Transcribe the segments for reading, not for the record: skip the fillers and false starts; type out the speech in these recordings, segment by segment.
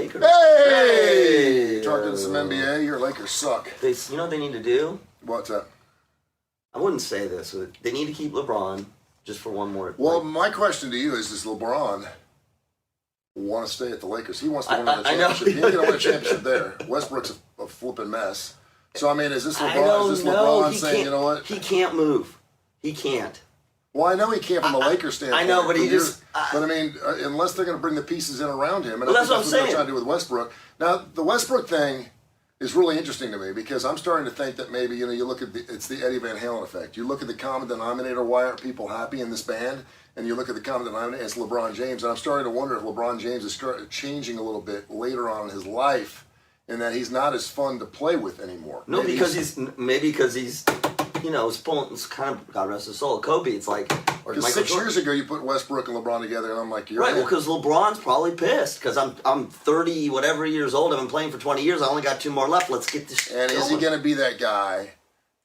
Lakers. Hey! Talking some NBA, your Lakers suck. You know what they need to do? What's that? I wouldn't say this. But they need to keep LeBron just for one more. Well, my question to you is, does LeBron want to stay at the Lakers? He wants to win the championship. He ain't going to win a championship there. Westbrook's a flipping mess. So, I mean, is this LeBron saying, you know what? He can't move. He can't. Well, I know he can't from the Lakers standpoint. I know, but he just... but, I mean, unless they're going to bring the pieces in around him. And well, that's what I'm saying. They're trying to do with Westbrook. Now, the Westbrook thing is really interesting to me because I'm starting to think that maybe, you know, you look at it's the Eddie Van Halen effect. You look at the common denominator, why aren't people happy in this band? And you look at the common denominator, it's LeBron James. And I'm starting to wonder if LeBron James is changing a little bit later on in his life and that he's not as fun to play with anymore. No, because he's you know, it's kind of, God rest his soul, Kobe. It's like, or Michael 6 years ago, you put Westbrook and LeBron together, and I'm like, you're right. Well, because LeBron's probably pissed because I'm 30 whatever years old. I've been playing for 20 years. I only got 2 more left. Let's get this. And is he going to be that guy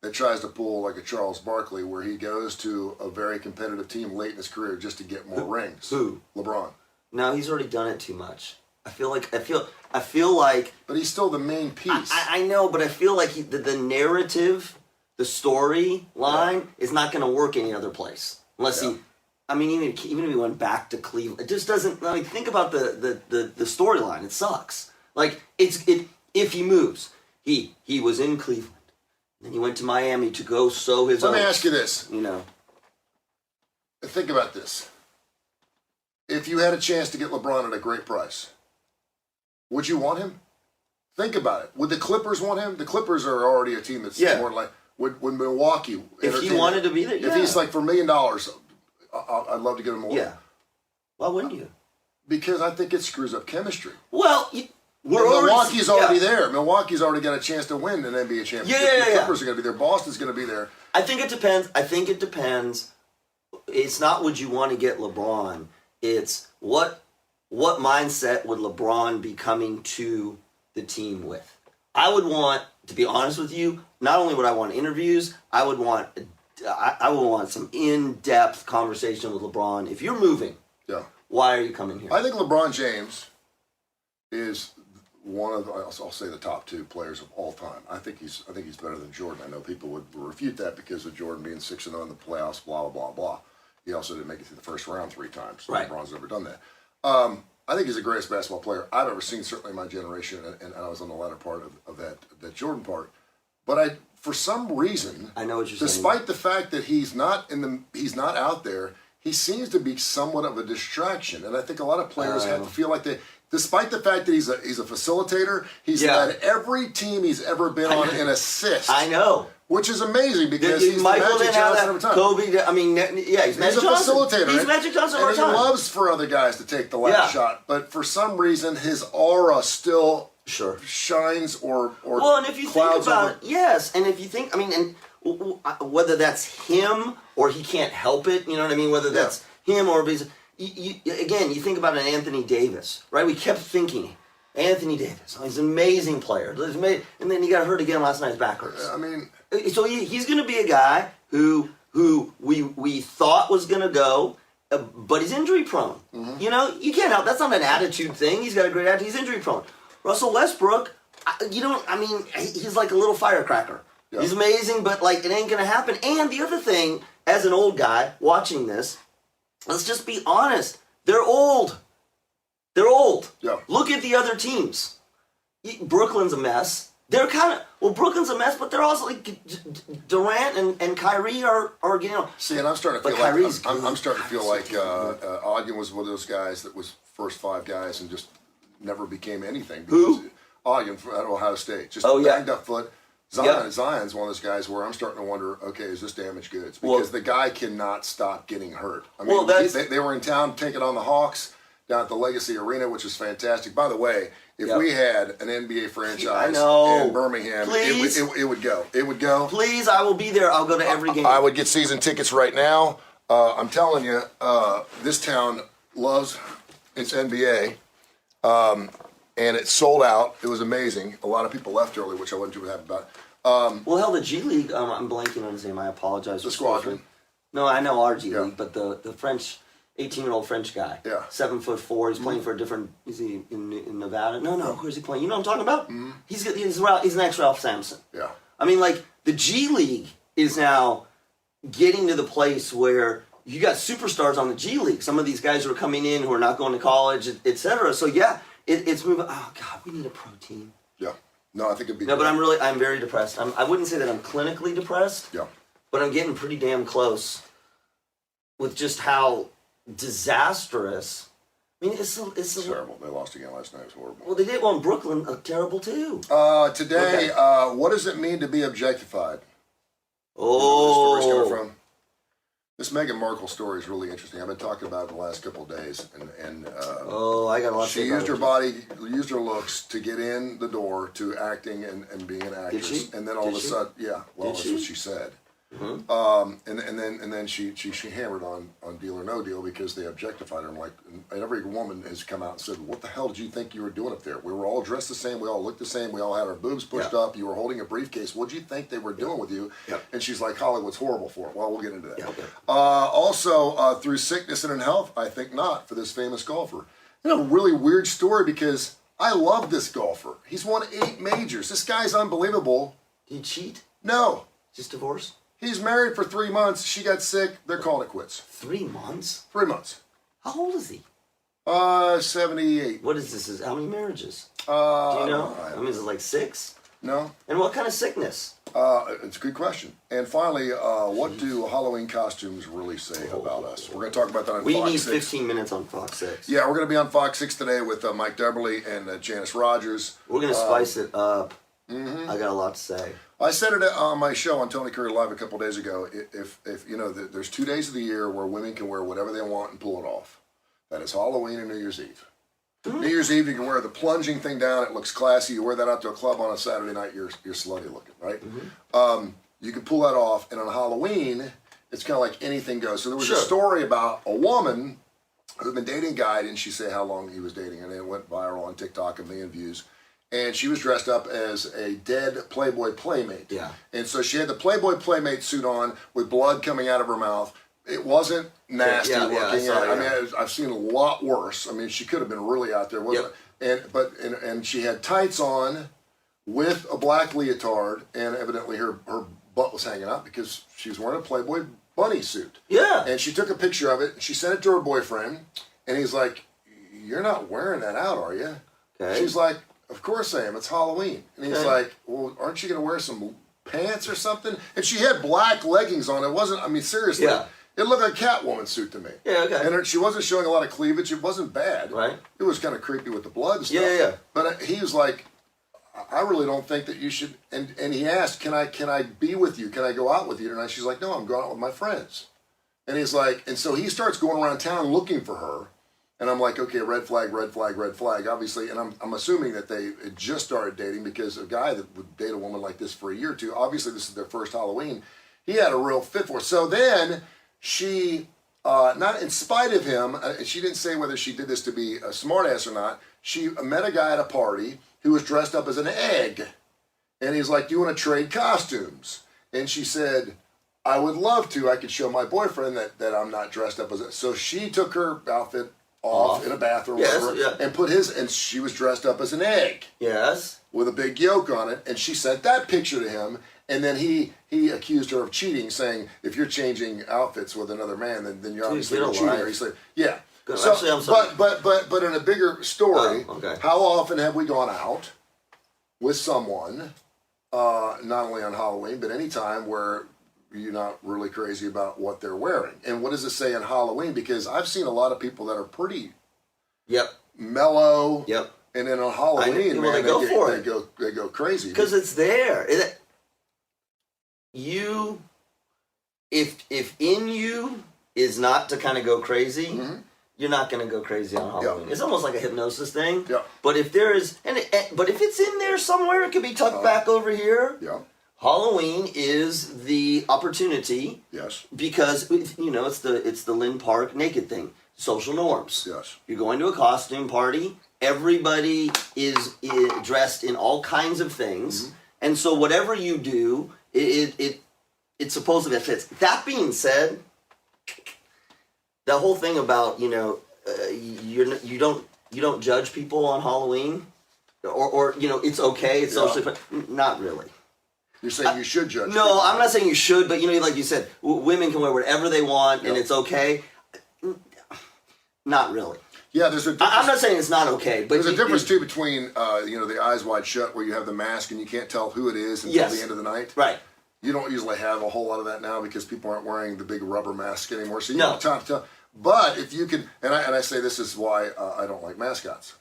that tries to pull like a Charles Barkley, where he goes to a very competitive team late in his career just to get more rings? Who? LeBron. No, he's already done it too much. I feel like. But he's still the main piece. I know, but I feel like the narrative. The storyline is not going to work any other place unless he. I mean, even if he went back to Cleveland, it just doesn't. Like, think about the storyline. It sucks. Like if he moves, he was in Cleveland, then he went to Miami to go sow his. Let me ask you this. You know, think about this. If you had a chance to get LeBron at a great price, would you want him? Think about it. Would the Clippers want him? The Clippers are already a team that's more like. Would Milwaukee... If he wanted to be there, If he's like for $1 million, I'd love to get him more. Yeah. Why wouldn't you? Because I think it screws up chemistry. Well, Milwaukee's already there. Milwaukee's already got a chance to win an NBA championship. The Clippers are going to be there. Boston's going to be there. I think it depends. It's not would you want to get LeBron. It's what mindset would LeBron be coming to the team with. I would want, to be honest with you, not only would I want interviews, I would want some in-depth conversation with LeBron. If you're moving, why are you coming here? I think LeBron James is one of I'll say the top 2 players of all time. I think he's better than Jordan. I know people would refute that because of Jordan being 6-0 in the playoffs, blah blah blah blah. He also didn't make it through the first round 3 times. Right. LeBron's never done that. I think he's the greatest basketball player I've ever seen, certainly in my generation, and I was on the latter part of that Jordan part. But for some reason, I know what you're saying. Despite the fact that he's not out there, he seems to be somewhat of a distraction. And I think a lot of players have to feel like despite the fact that he's a facilitator, he's led every team he's ever been on in assists. I know. Which is amazing because he's Michael the Magic Johnson of the time. Kobe, I mean, he's Magic Johnson. Facilitator. He's Magic Johnson of the time. And he loves for other guys to take the last shot. But for some reason, his aura still shines or well, and if you think about it, and if you think, I mean, and whether that's him or he can't help it, you know what I mean? Whether that's him or again, you think about an Anthony Davis, right? We kept thinking, Anthony Davis, he's an amazing player. And then he got hurt again last night, his back hurts. I mean... So he's going to be a guy who we thought was going to go, but he's injury prone. Mm-hmm. You know, you can't help. That's not an attitude thing. He's got a great attitude. He's injury prone. Russell Westbrook, he's like a little firecracker. Yep. He's amazing, but like it ain't going to happen. And the other thing, as an old guy watching this, let's just be honest. They're old. Yeah. Look at the other teams. Brooklyn's a mess. They're kind of, Brooklyn's a mess, but they're also like Durant and Kyrie are getting on. See, and I'm starting to feel like Ogden was one of those guys that was first 5 guys and just never became anything. Who? Ogden at Ohio State, just banged up foot. Zion's one of those guys where I'm starting to wonder, okay, is this damaged goods? Because the guy cannot stop getting hurt. I mean, they were in town taking on the Hawks down at the Legacy Arena, which is fantastic. By the way, if we had an NBA franchise in Birmingham, it would go. It would go. Please, I will be there. I'll go to every game. I would get season tickets right now. I'm telling you, this town loves its NBA, and it sold out. It was amazing. A lot of people left early, which I wasn't too happy about. The G League, I'm blanking on his name. I apologize. The Squadron. No, I know our G League, but the French... 18-year-old French guy. Yeah. 7'4". He's playing for a different. Is he in Nevada? No. Where's he playing? You know what I'm talking about? He's an ex-Ralph Sampson. Yeah. I mean, like the G League is now getting to the place where you got superstars on the G League. Some of these guys who are coming in who are not going to college, etc. So yeah, it's moving. Oh God, we need a pro team. Yeah. No, I think it'd be. No, good. but I'm very depressed. I wouldn't say that I'm clinically depressed. Yeah. But I'm getting pretty damn close with just how disastrous. I mean, it's terrible. They lost again last night. It was horrible. Well, they did one in Brooklyn. Terrible too. Today, what does it mean to be objectified? Oh. Where's the story's coming from? This Meghan Markle story is really interesting. I've been talking about it the last couple of days, and I got a lot to say she about used her it. body, used her looks to get in the door to acting and being an actress. Did she? And then all of a sudden, yeah, well, that's what she said. And then she hammered on Deal or No Deal because they objectified her. And every woman has come out and said, "What the hell did you think you were doing up there? We were all dressed the same. We all looked the same. We all had our boobs pushed up. You were holding a briefcase. What did you think they were doing with you?" And she's like, "Hollywood's horrible for it." Well, we'll get into that. Also, through sickness and in health, I think not for this famous golfer. You know, really weird story because I love this golfer. He's won 8 majors. This guy's unbelievable. Did he cheat? No. Just divorce? He's married for 3 months. She got sick. They're calling it quits. 3 months? 3 months. How old is he? 78. What is this? How many marriages? Do Do you know? I mean, is it like 6? No. And what kind of sickness? It's a good question. And finally, what do Halloween costumes really say about us? We're going to talk about that on Fox 6. We need 15 minutes on Fox 6. Yeah, we're going to be on Fox 6 today with Mike Deberly and Janice Rogers. We're going to spice it up. I got a lot to say. I said it on my show on Tony Curry Live a couple days ago. If you know, there's 2 days of the year where women can wear whatever they want and pull it off. That is Halloween and New Year's Eve. New Year's Eve, you can wear the plunging thing down. It looks classy. You wear that out to a club on a Saturday night, you're slutty looking, right? You can pull that off. And on Halloween, it's kind of like anything goes. So there was a story about a woman who'd been dating a guy. Didn't she say how long he was dating? And it went viral on TikTok, 1 million views. And she was dressed up as a dead Playboy Playmate. Yeah. And so she had the Playboy Playmate suit on with blood coming out of her mouth. It wasn't nasty looking. I mean, I've seen a lot worse. I mean, she could have been really out there, wasn't it? And she had tights on with a black leotard, and evidently her butt was hanging out because she was wearing a Playboy bunny suit. Yeah. And she took a picture of it, and she sent it to her boyfriend, and he's like, "You're not wearing that out, are you?" Okay. She's like, "Of course I am. It's Halloween." And he's like, "Well, aren't you going to wear some pants or something?" And she had black leggings on. It wasn't, I mean, seriously. Yeah. It looked like a Catwoman suit to me. Yeah, okay. And she wasn't showing a lot of cleavage. It wasn't bad. Right. It was kind of creepy with the blood and stuff. Yeah. But he was like, "I really don't think that you should." And he asked, "Can I be with you? Can I go out with you tonight?" She's like, "No, I'm going out with my friends." And he's like, and so he starts going around town looking for her. And I'm like, okay, red flag, red flag, red flag, obviously. And I'm assuming that they had just started dating because a guy that would date a woman like this for a year or two, obviously this is their first Halloween, he had a real fit for her. So then she, not in spite of him, she didn't say whether she did this to be a smartass or not, she met a guy at a party who was dressed up as an egg. And he's like, "Do you want to trade costumes?" And she said, "I would love to. I could show my boyfriend that I'm not dressed up as a..." So she took her outfit off in a bathroom, and put his, and she was dressed up as an egg. Yes. With a big yolk on it, and she sent that picture to him, and then he accused her of cheating, saying, "If you're changing outfits with another man, then you're obviously a cheater." He said, "Yeah." So, actually, I'm sorry. But in a bigger story, how often have we gone out with someone, not only on Halloween, but any time where you're not really crazy about what they're wearing? And what does it say on Halloween? Because I've seen a lot of people that are pretty mellow. Yep. And then on Halloween, man, they go crazy. Because it's there. If in you is not to kind of go crazy, you're not going to go crazy on Halloween. Yep. It's almost like a hypnosis thing. Yeah. But if there is, but if it's in there somewhere, it could be tucked back over here. Yeah. Halloween is the opportunity. Yes. Because it's the Lynn Park naked thing. Social norms. Yes. You're going to a costume party. Everybody is dressed in all kinds of things, and so whatever you do, it supposedly fits. That being said, that whole thing about you don't judge people on Halloween, or it's okay, it's socially fun. Not really. You're saying you should judge. No, people. I'm not saying you should, but like you said, women can wear whatever they want and it's okay. Not really. Yeah, there's a difference. I'm not saying it's not okay, but there's a difference too between the Eyes Wide Shut, where you have the mask and you can't tell who it is until the end of the night. Right. You don't usually have a whole lot of that now because people aren't wearing the big rubber masks anymore. So you No. have time to tell. But if you can, and I say this is why I don't like mascots.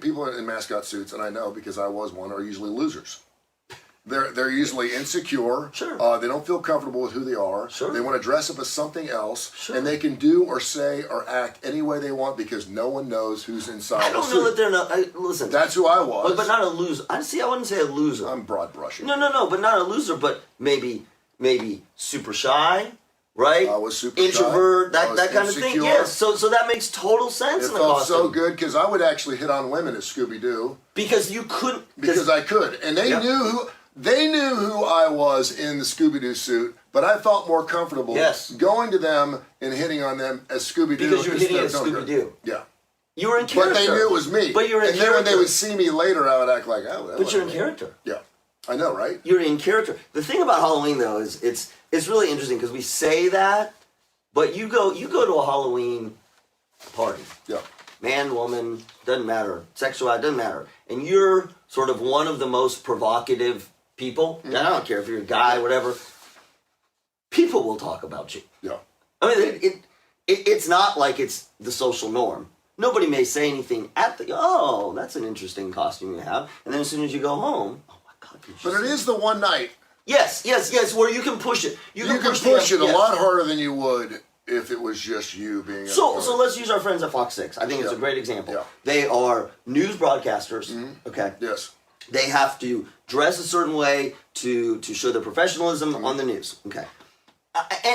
People in mascot suits, and I know because I was one, are usually losers. They're usually insecure. Sure. They don't feel comfortable with who they are. Sure. They want to dress up as something else. Sure. And they can do or say or act any way they want because no one knows who's inside. I don't know that they're not. Listen, that's who I was. but not a loser. I wouldn't say a loser. I'm broad brushing. No, but not a loser. But maybe super shy, right? I was super introvert, shy. that kind of thing. Insecure. Yes. So that makes total sense. It in the felt costume. so good because I would actually hit on women at Scooby-Doo. Because you couldn't. Because I could, and they knew who I was in the Scooby-Doo suit, but I felt more comfortable going to them and hitting on them as Scooby-Doo. Because you were hitting as Scooby-Doo. Yeah. You were in character. But they knew it was me. But you were in character. And then when they would see me later, I would act like, oh, but you're in character. Yeah. I know, right? You're in character. The thing about Halloween, though, is it's really interesting because we say that, but you go to a Halloween party. Yeah. Man, woman, doesn't matter. Sexuality, doesn't matter. And you're sort of one of the most provocative people. Mm-hmm. I don't care if you're a guy, whatever. People will talk about you. Yeah. I mean, it's not like it's the social norm. Nobody may say anything that's an interesting costume you have. And then as soon as you go home, oh my God. But it is the one night. Yes, where you can push it. You can push it a lot harder than you would if it was just you being. So let's use our friends at Fox 6. I think it's a great example. Yeah. They are news broadcasters. Mm-hmm. Okay. Yes. They have to dress a certain way to show their professionalism on the news. Okay.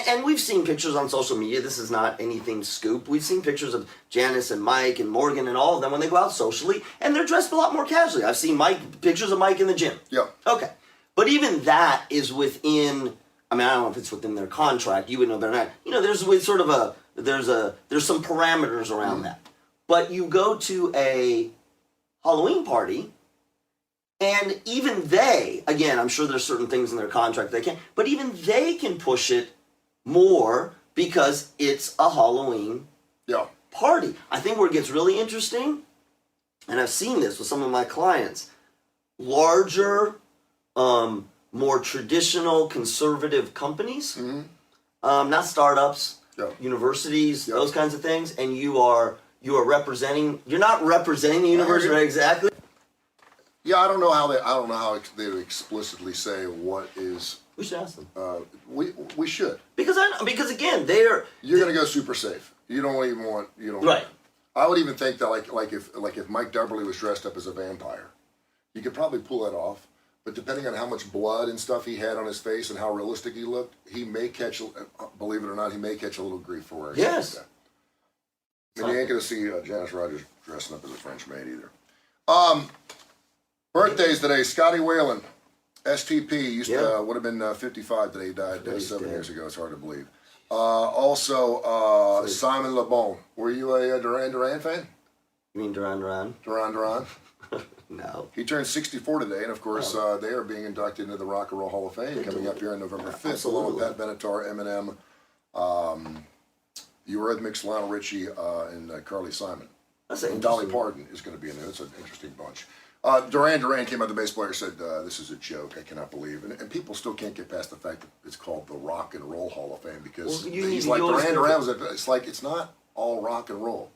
And we've seen pictures on social media. This is not anything scoop. We've seen pictures of Janice and Mike and Morgan and all of them when they go out socially, and they're dressed a lot more casually. I've seen pictures of Mike in the gym. Yeah. Okay. But even that is within. I mean, I don't know if it's within their contract. You would know better than that. There's sort of there's some parameters around that. But you go to a Halloween party, and even they, again, I'm sure there's certain things in their contract they can't, but even they can push it more because it's a Halloween party. I think where it gets really interesting, and I've seen this with some of my clients, larger, more traditional conservative companies, not startups, universities, those kinds of things, and you are representing. You're not representing the university right, exactly. Yeah, I don't know how they would explicitly say what is. We should ask them. We should because again you're going to go super safe. You don't even want right. I would even think that like if Mike Dubberly was dressed up as a vampire, you could probably pull that off. But depending on how much blood and stuff he had on his face and how realistic he looked, he may catch, believe it or not, a little grief for wearing something like that. And you ain't going to see Janice Rogers dressing up as a French maid either. Birthdays today, Scotty Whalen, STP, would have been 55 today. He died 7 years ago. It's hard to believe. Also, Simon Le Bon. Were you a Duran Duran fan? You mean Duran Duran? Duran Duran? No. He turned 64 today, and of course, they are being inducted into the Rock and Roll Hall of Fame coming up here on November 5th, along with Pat Benatar, Eminem, Eurythmics, Lionel Richie, and Carly Simon. And Dolly Parton is going to be in there. It's an interesting bunch. Duran Duran came out, the bass player said, this is a joke, I cannot believe. And people still can't get past the fact that it's called the Rock and Roll Hall of Fame because he's like, Duran Duran it's like, it's not all rock and roll.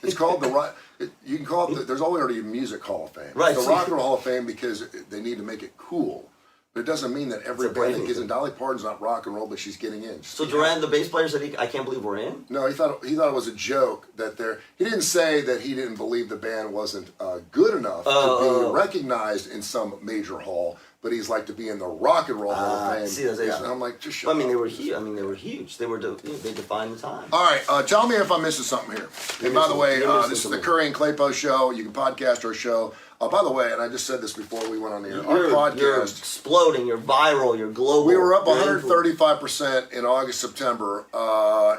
It's called the rock. You can call it. There's already a music Hall of Fame. Right. It's the Rock and Roll Hall of Fame because they need to make it cool. But it doesn't mean that every band that gets in. Dolly Parton's not rock and roll, but she's getting in. So Duran, the bass player, said, "I can't believe we're in." No, he thought it was a joke that he didn't say that he didn't believe the band wasn't good enough to be recognized in some major hall. but he's like to be in the Rock and Roll Hall of Fame. See, those And I'm like, just shut up. they were huge. They were huge. They defined the time. All right, tell me if I'm missing something here. And by the way, this is the Kurre and Klapow show. You can podcast our show. By the way, and I just said this before we went on the air, our podcast... You're exploding, you're viral, you're global. We were up 135% in August, September,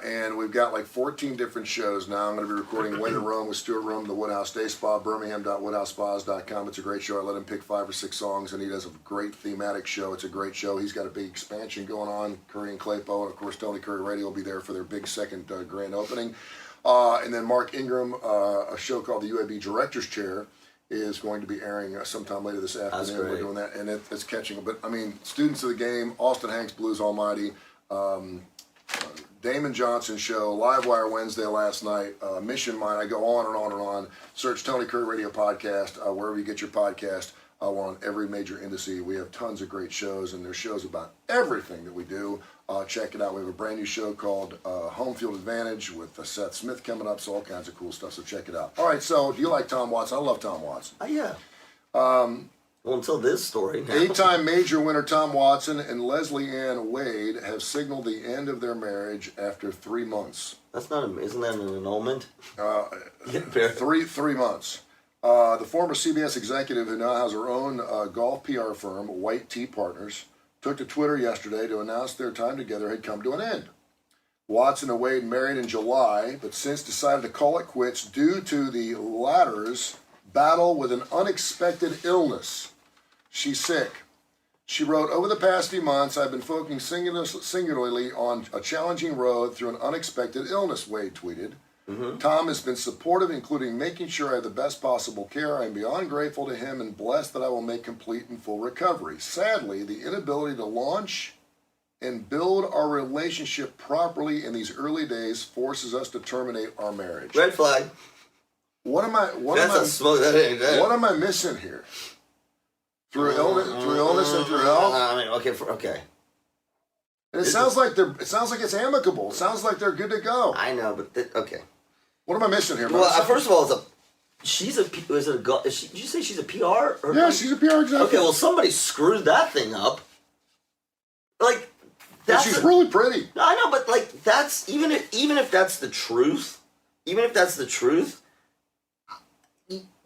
and we've got like 14 different shows now. I'm going to be recording Wayne and Rome with Stuart Rome, the Woodhouse Day Spa, birmingham.woodhousespas.com. It's a great show. I let him pick 5 or 6 songs, and he does a great thematic show. It's a great show. He's got a big expansion going on, Kurre and Klapow, and of course, Tony Curry Radio will be there for their big second grand opening. And then Mark Ingram, a show called the UAB Director's Chair, is going to be airing sometime later this afternoon. We're doing that, and it's catching. But I mean, students of the game, Austin Hanks, Blues Almighty, Damon Johnson show, Livewire Wednesday last night, Mission Mind. I go on and on and on. Search Tony Curry Radio podcast wherever you get your podcast. We're on every major indice. We have tons of great shows, and there's shows about everything that we do. Check it out. We have a brand new show called Home Field Advantage with Seth Smith coming up, so all kinds of cool stuff, so check it out. All right, so do you like Tom Watson? I love Tom Watson. Yeah. Well, until this story. 8-time major winner Tom Watson and Leslie Ann Wade have signaled the end of their marriage after 3 months. Isn't that an annulment? 3 months. The former CBS executive who now has her own golf PR firm, White Tea Partners, took to Twitter yesterday to announce their time together had come to an end. Watson and Wade married in July, but since decided to call it quits due to the latter's battle with an unexpected illness. She's sick. She wrote, "Over the past few months, I've been focusing singularly on a challenging road through an unexpected illness," Wade tweeted. Tom has been supportive, including making sure I have the best possible care. I am beyond grateful to him and blessed that I will make complete and full recovery. Sadly, the inability to launch and build our relationship properly in these early days forces us to terminate our marriage. Red flag. What am I missing here? Through illness and through health? Okay. And it sounds like it's amicable. It sounds like they're good to go. I know, but okay. What am I missing here? Well, first of all, did you say she's a PR? Yeah, she's a PR executive. Okay, well, somebody screwed that thing up. Like, and she's really pretty. I know, but like, that's even if that's the truth,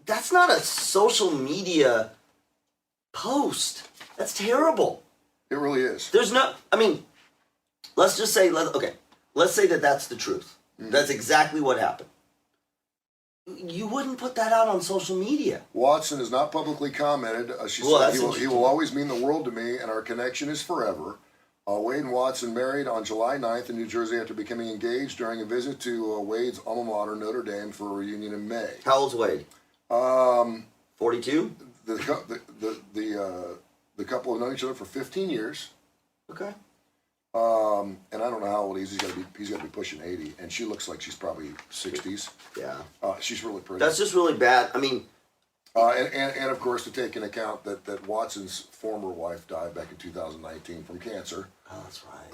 that's not a social media post. That's terrible. It really is. There's no. I mean, let's just say. Let's say that that's the truth. That's exactly what happened. You wouldn't put that out on social media. Watson has not publicly commented. She said, he will always mean the world to me, and our connection is forever. Wade and Watson married on July 9th in New Jersey after becoming engaged during a visit to Wade's alma mater, Notre Dame, for a reunion in May. How old's Wade? 42? The couple have known each other for 15 years. Okay. And I don't know how old he is. He's got to be pushing 80, and she looks like she's probably 60s. Yeah. She's really pretty. That's just really bad. I mean, and of course to take into account that Watson's former wife died back in 2019 from cancer. Oh, that's right.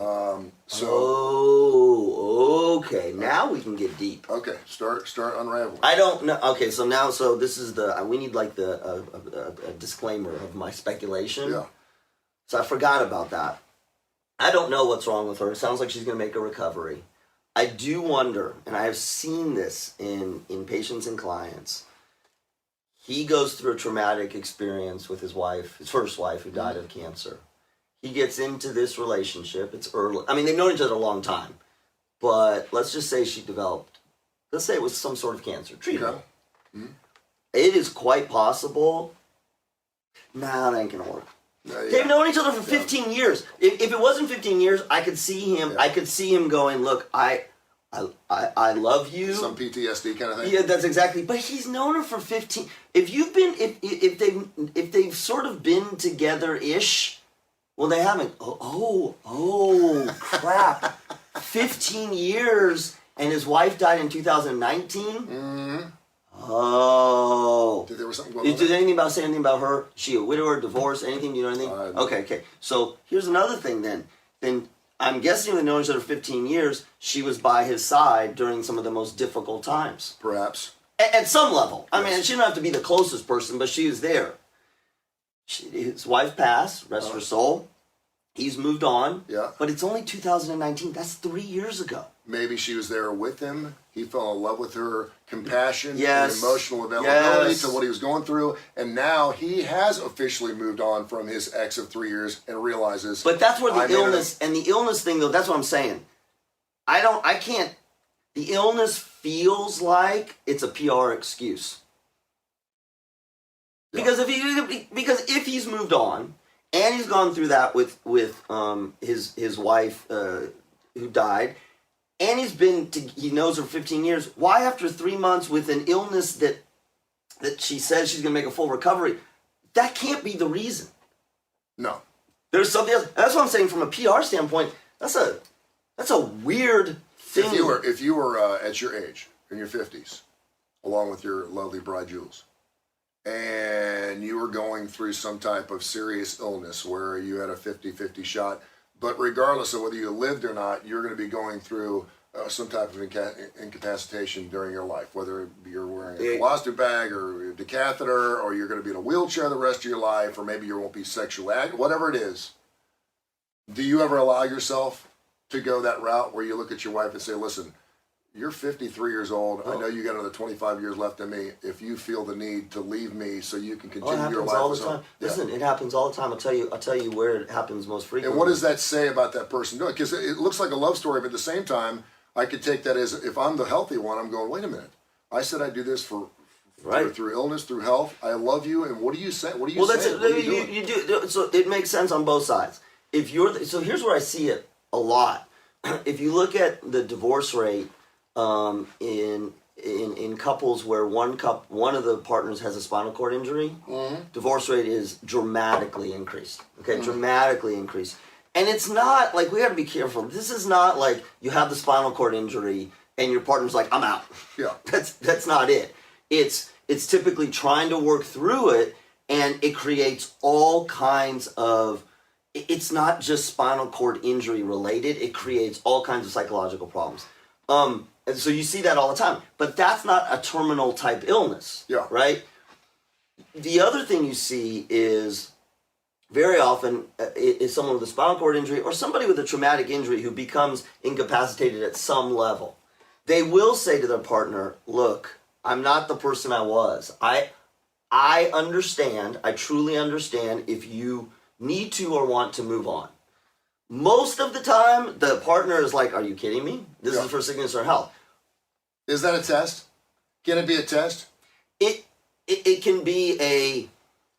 Okay. Now we can get deep. Okay, start unraveling. I don't know. Okay, so this is we need like a disclaimer of my speculation. Yeah. So I forgot about that. I don't know what's wrong with her. It sounds like she's going to make a recovery. I do wonder, and I have seen this in patients and clients. He goes through a traumatic experience with his first wife, who died of cancer. He gets into this relationship. It's early. I mean, they've known each other a long time. But let's just say let's say it was some sort of cancer. Treatable. Okay. Mm-hmm. It is quite possible. Nah, that ain't going to work. They've known each other for 15 years. If it wasn't 15 years, I could see him. Yeah. I could see him going, "Look, I love you." Some PTSD kind of thing. Yeah, that's exactly. But he's known her for 15. If they've sort of been together-ish, well, they haven't. Oh, crap! 15 years, and his wife died in 2019. Mm-hmm. Oh. There was something going on. Did anything say anything about her? Is she a widower, divorced, anything? Do you know anything? Okay. So here's another thing then. Then I'm guessing they've known each other 15 years. She was by his side during some of the most difficult times. Perhaps. At some level. I mean, she didn't have to be the closest person, but she was there. his wife passed, rest her soul. He's moved on. Yeah. But it's only 2019. That's 3 years ago. Maybe she was there with him. He fell in love with her compassion Yes. and emotional availability Yes. to what he was going through. And now he has officially moved on from his ex of 3 years and realizes. But that's where I the made illness and the illness thing, though, that's what I'm saying. The illness feels like it's a PR excuse. Yeah. Because if he's moved on and he's gone through that with his wife who died, and he knows her 15 years, why after 3 months with an illness that she says she's going to make a full recovery, that can't be the reason. No. There's something else. That's what I'm saying from a PR standpoint. That's a weird thing. If you were at your age, in your 50s, along with your lovely bride Jules, and you were going through some type of serious illness where you had a 50-50 shot, but regardless of whether you lived or not, you're going to be going through some type of incapacitation during your life, whether you're wearing a colostomy bag or a catheter, or you're going to be in a wheelchair the rest of your life, or maybe you won't be sexually active, whatever it is. Do you ever allow yourself to go that route where you look at your wife and say, listen, you're 53 years old. I know you got another 25 years left in me. If you feel the need to leave me so you can continue your life. All the time. Listen, it happens all the time. I'll tell you where it happens most frequently. And what does that say about that person doing? Because it looks like a love story, but at the same time, I could take that as if I'm the healthy one, I'm going, wait a minute. I said I'd do this through illness, through health. I love you, and what do you say? What do you say? What are you doing? You do. So it makes sense on both sides. So here's where I see it a lot. If you look at the divorce rate in couples where one of the partners has a spinal cord injury, divorce rate is dramatically increased. Okay, dramatically increased. And it's not like, we got to be careful. This is not like you have the spinal cord injury and your partner's like, I'm out. Yeah, that's not it. It's typically trying to work through it, and it creates all kinds of. It's not just spinal cord injury related. It creates all kinds of psychological problems. And so you see that all the time. But that's not a terminal type illness. Yeah. Right? The other thing you see is very often is someone with a spinal cord injury or somebody with a traumatic injury who becomes incapacitated at some level. They will say to their partner, look, I'm not the person I was. I understand. I truly understand if you need to or want to move on. Most of the time, the partner is like, are you kidding me? This is for sickness or health. Is that a test? Can it be a test? It can be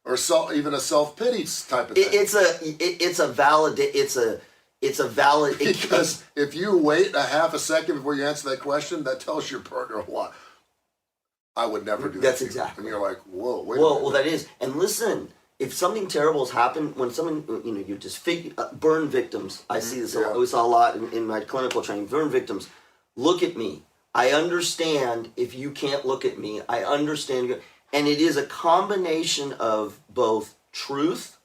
or even a self-pity type of thing. It's a valid. Because if you wait a half a second before you answer that question, that tells your partner a lot. I would never do that. That's exactly. And you're like, whoa, wait a minute. Well, that is. And listen, if something terrible has happened, when someone, you just burn victims. I see this. We saw a lot in my clinical training. Burn victims. Look at me. I understand if you can't look at me. I understand. And it is a combination of both truth.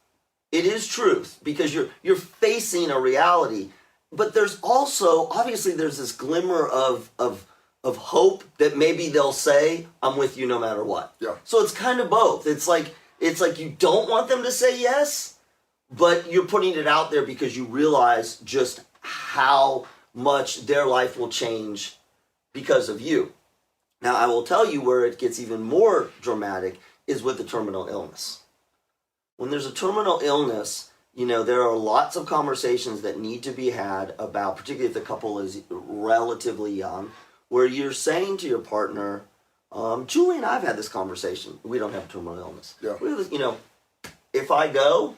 It is truth because you're facing a reality, but there's also obviously there's this glimmer of hope that maybe they'll say, I'm with you no matter what. Yeah. So it's kind of both. It's like you don't want them to say yes, but you're putting it out there because you realize just how much their life will change because of you. Now, I will tell you where it gets even more dramatic is with the terminal illness. When there's a terminal illness, there are lots of conversations that need to be had about, particularly if the couple is relatively young, where you're saying to your partner, Julie and I have had this conversation. We don't have terminal illness. Yeah. If I go,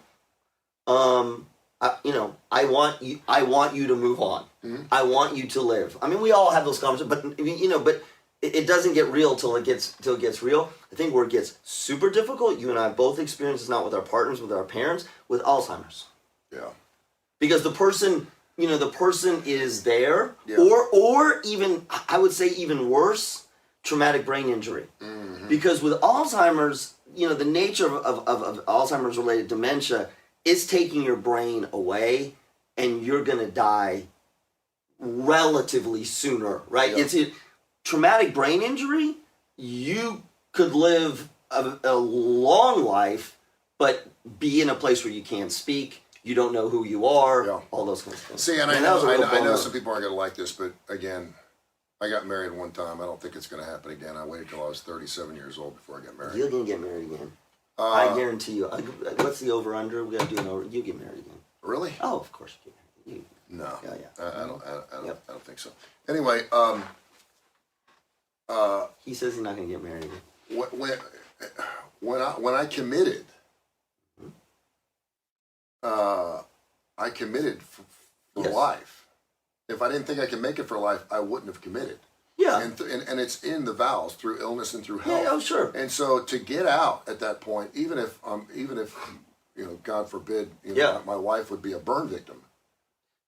I want you to move on. Mm-hmm. I want you to live. I mean, we all have those conversations, but it doesn't get real till it gets real. I think where it gets super difficult, you and I both experience this, not with our partners, with our parents, with Alzheimer's. Yeah. Because the person is there, yeah. or even, I would say even worse, traumatic brain injury. Mm-hmm. Because with Alzheimer's, the nature of Alzheimer's related dementia is taking your brain away, and you're going to die relatively sooner, right? Yeah. Traumatic brain injury, you could live a long life but be in a place where you can't speak. You don't know who you are. Yeah. All those kinds of things. See, and Man, I know some people aren't going to like this, but again, I got married one time. I don't think it's going to happen again. I waited till I was 37 years old before I got married. You're going to get married again. I guarantee you. What's the over/under? We got to do an over. You get married again. Really? Oh, of course you get married. No. Yeah. I don't think so. Anyway, He says he's not going to get married again. when I committed, I committed for Yes. life. If I didn't think I could make it for life, I wouldn't have committed. Yeah. And it's in the vows through illness and through health. Yeah, oh, sure. And so to get out at that point, even if God forbid, my wife would be a burn victim.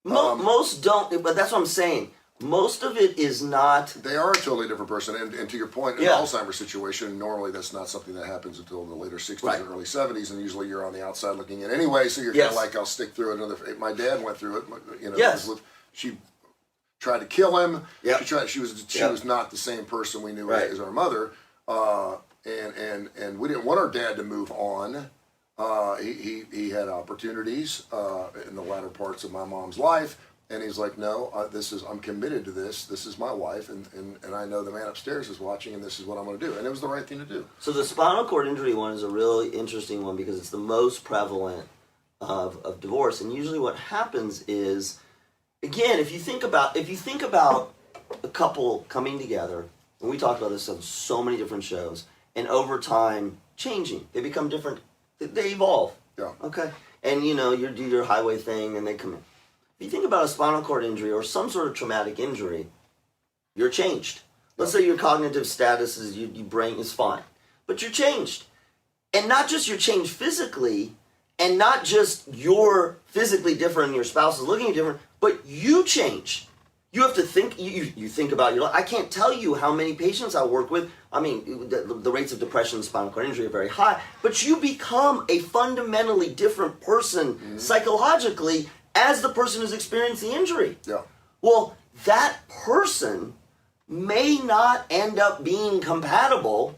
Most don't, but that's what I'm saying. Most of it is not. They are a totally different person. And to your point, in an Alzheimer's situation, normally that's not something that happens until the later 60s Right. and early 70s, and usually you're on the outside looking in anyway, so you're kind of like, I'll stick through it. My dad went through it. Yes. She tried to kill him. Yep. She was not the same person we knew as our mother. And we didn't want our dad to move on. He had opportunities in the latter parts of my mom's life, and he's like, no, I'm committed to this. This is my wife, and I know the man upstairs is watching, and this is what I'm going to do. And it was the right thing to do. So the spinal cord injury one is a really interesting one because it's the most prevalent of divorce. And usually what happens is, again, if you think about a couple coming together, and we talked about this on so many different shows, and over time changing, they become different. They evolve. Yeah. Okay. And you do your highway thing, and they come in. If you think about a spinal cord injury or some sort of traumatic injury, you're changed. Let's say your cognitive status is your brain is fine, but you're changed, and not just you're changed physically, and not just you're physically different and your spouse is looking at you different, but you change. You have to think. You think about your life. I can't tell you how many patients I work with. I mean, the rates of depression and spinal cord injury are very high, but you become a fundamentally different person psychologically as the person who's experienced the injury. Yeah. Well, that person may not end up being compatible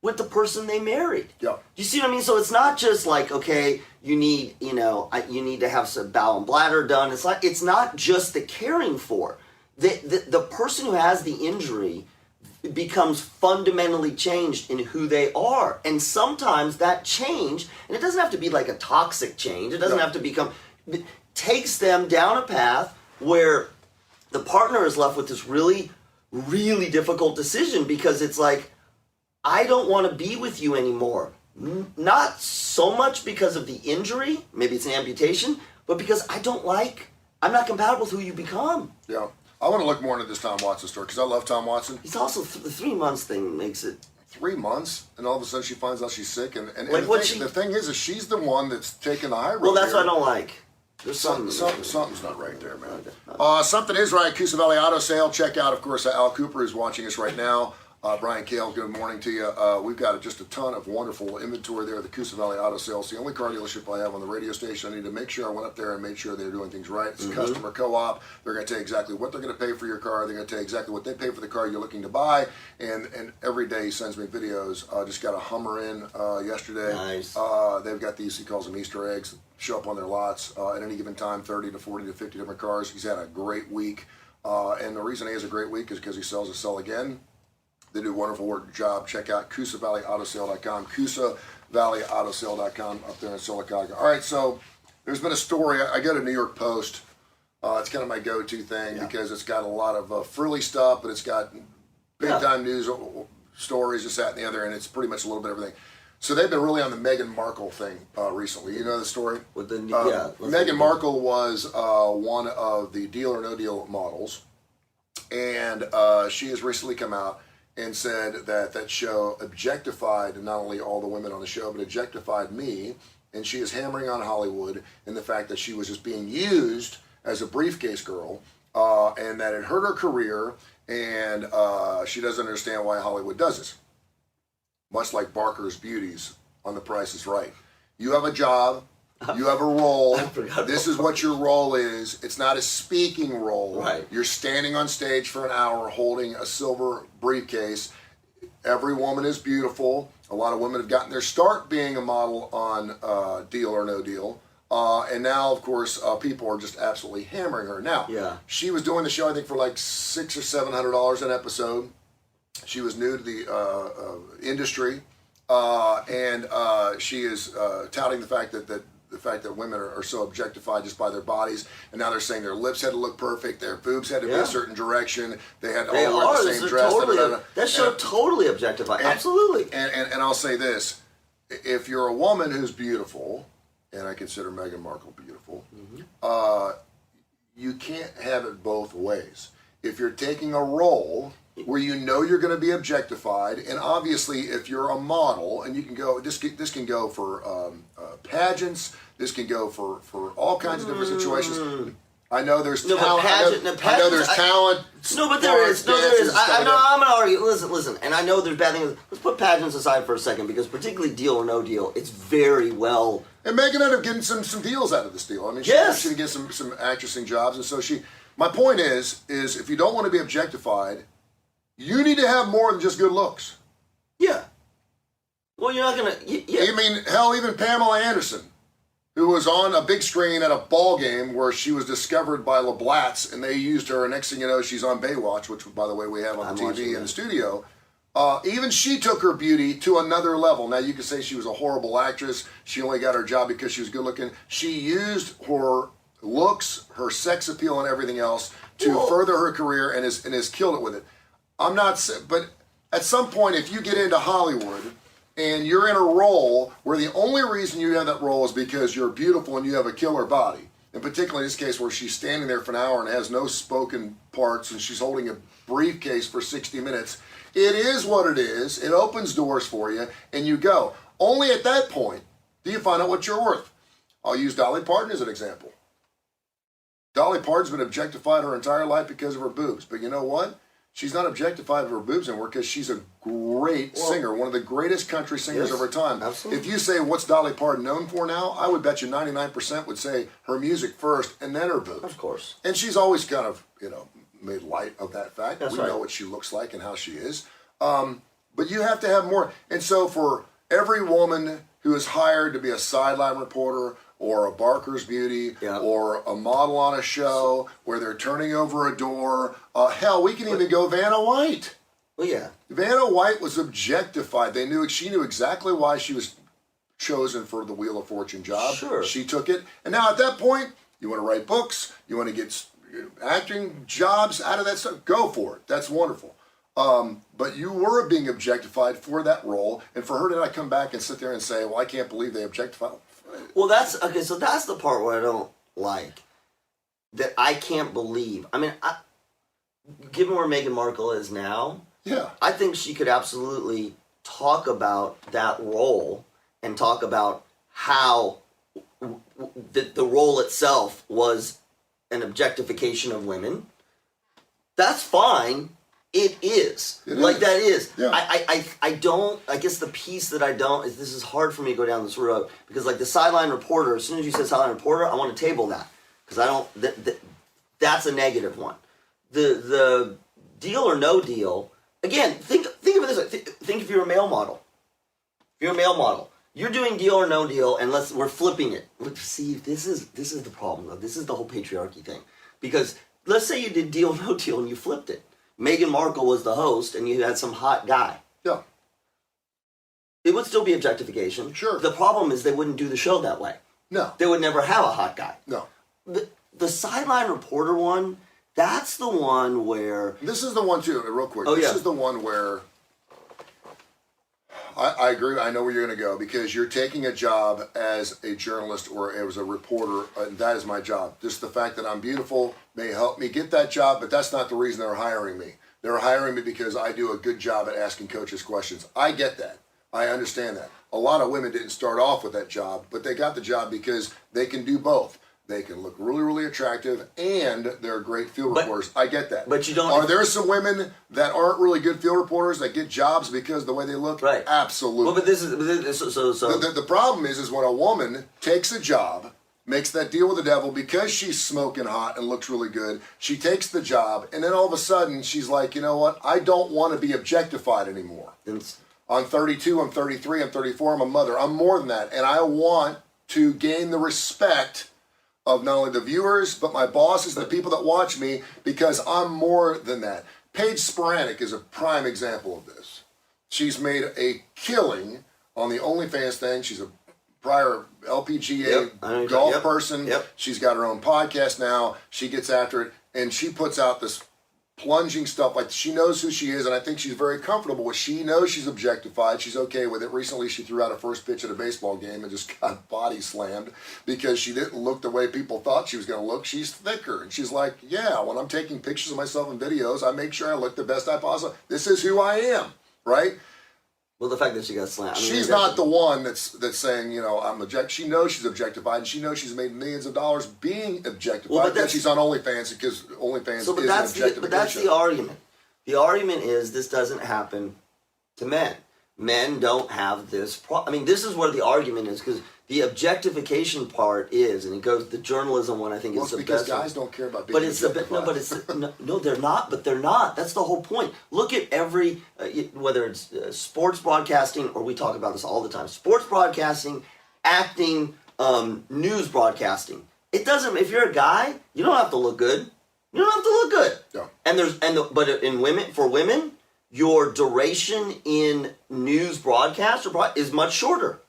with the person they married. Yeah. You see what I mean? So it's not just like, okay, you need to have some bowel and bladder done. It's not just the caring for. The person who has the injury becomes fundamentally changed in who they are. And sometimes that change, and it doesn't have to be like a toxic change. It doesn't have to become, it takes them down a path where the partner is left with this really, really difficult decision because it's like, I don't want to be with you anymore. Not so much because of the injury, maybe it's an amputation, but because I'm not compatible with who you become. Yeah. I want to look more into this Tom Watson story because I love Tom Watson. He's also, the 3 months thing makes it. 3 months, and all of a sudden she finds out she's sick. And Like the thing is she's the one that's taking the high road. Well, that's here. what I don't like. There's Something's not right there, man. Something is right. Coosa Valley Auto Sale. Check out, of course, Al Cooper is watching us right now. Brian Kale, good morning to you. We've got just a ton of wonderful inventory there at the Coosa Valley Auto Sale. It's the only car dealership I have on the radio station. I need to make sure I went up there and made sure they're doing things right. It's a customer co-op. They're going to tell you exactly what they're going to pay for your car. They're going to tell you exactly what they pay for the car you're looking to buy. And every day he sends me videos. Just got a Hummer in yesterday. Nice. They've got these, he calls them Easter eggs, show up on their lots at any given time, 30 to 40 to 50 different cars. He's had a great week. And the reason he has a great week is because he sells a sell again. They do a wonderful job. Check out CoosaValleyAutoSale.com, CoosaValleyAutoSale.com up there in Sylacauga. All right, so there's been a story. I go to New York Post. It's kind of my go-to thing because it's got a lot of frilly stuff, but it's got big-time news stories, this, that, and the other, and it's pretty much a little bit of everything. So they've been really on the Meghan Markle thing recently. You know the story? With the, Meghan Markle was one of the Deal or No Deal models, and she has recently come out and said that show objectified not only all the women on the show, but objectified me. And she is hammering on Hollywood in the fact that she was just being used as a briefcase girl, and that it hurt her career, and she doesn't understand why Hollywood does this. Much like Barker's Beauties on The Price is Right. You have a job. You have a role. This is what your role is. It's not a speaking role. Right. You're standing on stage for an hour holding a silver briefcase. every woman is beautiful. A lot of women have gotten their start being a model on Deal or No Deal. And now, of course, people are just absolutely hammering her. Now, she was doing the show, I think, for like $600 or $700 an episode. She was new to the industry, and she is touting the fact that women are so objectified just by their bodies, and now they're saying their lips had to look perfect, their boobs had to be a certain direction, they had to all wear the same dress. That show totally objectified. Absolutely. And I'll say this: if you're a woman who's beautiful, and I consider Meghan Markle beautiful, you can't have it both ways. If you're taking a role where you know you're going to be objectified, and obviously if you're a model, and you can go, this can go for pageants, this can go for all kinds of different situations. I know there's talent. I know there's talent. No, but there is. I'm going to argue. Listen. And I know there's bad things. Let's put pageants aside for a second, because particularly Deal or No Deal, it's very well. And Meghan ended up getting some deals out of this deal. I mean, she did get some actressing jobs, and so she. My point is if you don't want to be objectified, you need to have more than just good looks. Yeah. Well, you're not gonna. I mean, hell, even Pamela Anderson, who was on a big screen at a ball game where she was discovered by LeBlats, and they used her, and next thing you know, she's on Baywatch, which, by the way, we have on the TV in the studio. Even she took her beauty to another level. Now, you could say she was a horrible actress. She only got her job because she was good looking. She used her looks, her sex appeal, and everything else to further her career, and has killed it with it. But at some point, if you get into Hollywood and you're in a role where the only reason you have that role is because you're beautiful and you have a killer body, and particularly in this case where she's standing there for an hour and has no spoken parts and she's holding a briefcase for 60 minutes, it is what it is. It opens doors for you, and you go. Only at that point do you find out what you're worth. I'll use Dolly Parton as an example. Dolly Parton's been objectified her entire life because of her boobs. But you know what? She's not objectified of her boobs anymore because she's a great singer, one of the greatest country singers of our time. Absolutely. If you say, what's Dolly Parton known for now? I would bet you 99% would say her music first and then her boobs. Of course. And she's always kind of, made light of that fact. That's we right. know what she looks like and how she is. But you have to have more. And so for every woman who is hired to be a sideline reporter or a Barker's Beauty or a model on a show where they're turning over a door, hell, we can even go Vanna White. Well, yeah. Vanna White was objectified. She knew exactly why she was chosen for the Wheel of Fortune job. Sure. She took it. And now at that point, you want to write books, you want to get acting jobs out of that stuff, go for it. That's wonderful. But you were being objectified for that role, and for her to not come back and sit there and say, well, I can't believe they objectified. Well, that's the part where I don't like. That I can't believe. I mean, given where Meghan Markle is now, I think she could absolutely talk about that role and talk about how the role itself was an objectification of women. That's fine. It is. That is. Yeah. I guess the piece that I don't is this is hard for me to go down this road because like the sideline reporter, as soon as you said sideline reporter, I want to table that because I don't, that's a negative one. The Deal or No Deal, again, think of it this way. Think if you're a male model. If you're a male model, you're doing Deal or No Deal, and we're flipping it. See, this is the problem though. This is the whole patriarchy thing. Because let's say you did Deal or No Deal and you flipped it. Meghan Markle was the host, and you had some hot guy. Yeah. It would still be objectification. Sure. The problem is they wouldn't do the show that way. No. They would never have a hot guy. No. The sideline reporter one, that's the one where... This is the one, too, real quick. This is the one where... I agree. I know where you're going to go because you're taking a job as a journalist or as a reporter, and that is my job. Just the fact that I'm beautiful may help me get that job, but that's not the reason they're hiring me. They're hiring me because I do a good job at asking coaches questions. I get that. I understand that. A lot of women didn't start off with that job, but they got the job because they can do both. They can look really, really attractive, and they're great field reporters. I get that. But you don't... Are there some women that aren't really good field reporters that get jobs because of the way they look? Right. Absolutely. Well, but this is... So. The problem is when a woman takes a job makes that deal with the devil because she's smoking hot and looks really good. She takes the job, and then all of a sudden she's like, you know what? I don't want to be objectified anymore. I'm 32, I'm 33, I'm 34, I'm a mother. I'm more than that, and I want to gain the respect of not only the viewers, but my bosses, the people that watch me, because I'm more than that. Paige Sporanic is a prime example of this. She's made a killing on the OnlyFans thing. She's a prior LPGA golf person. She's got her own podcast now. She gets after it, and she puts out this plunging stuff. Like, she knows who she is, and I think she's very comfortable with. She knows she's objectified. She's okay with it. Recently, she threw out a first pitch at a baseball game and just got body slammed because she didn't look the way people thought she was going to look. She's thicker, and she's like, yeah, when I'm taking pictures of myself in videos, I make sure I look the best I possibly. This is who I am, right? Well, the fact that she got slammed. I mean, she's not the one that's saying, you know, I'm object. She knows she's objectified, and she knows she's made millions of dollars being objectified. Well, but she's on OnlyFans because OnlyFans is objectification. But that's the argument. The argument is this doesn't happen to men. Men don't have this I mean, this is where the argument is, because the objectification part is, and it goes, the journalism one I think is the best. Because guys don't care about being objectified. No, they're not, but they're not. That's the whole point. Look at every, whether it's sports broadcasting, or we talk about this all the time, sports broadcasting, acting, news broadcasting. It doesn't, if you're a guy, you don't have to look good. You don't have to look good. Yeah. But for women, your duration in news broadcast is much shorter.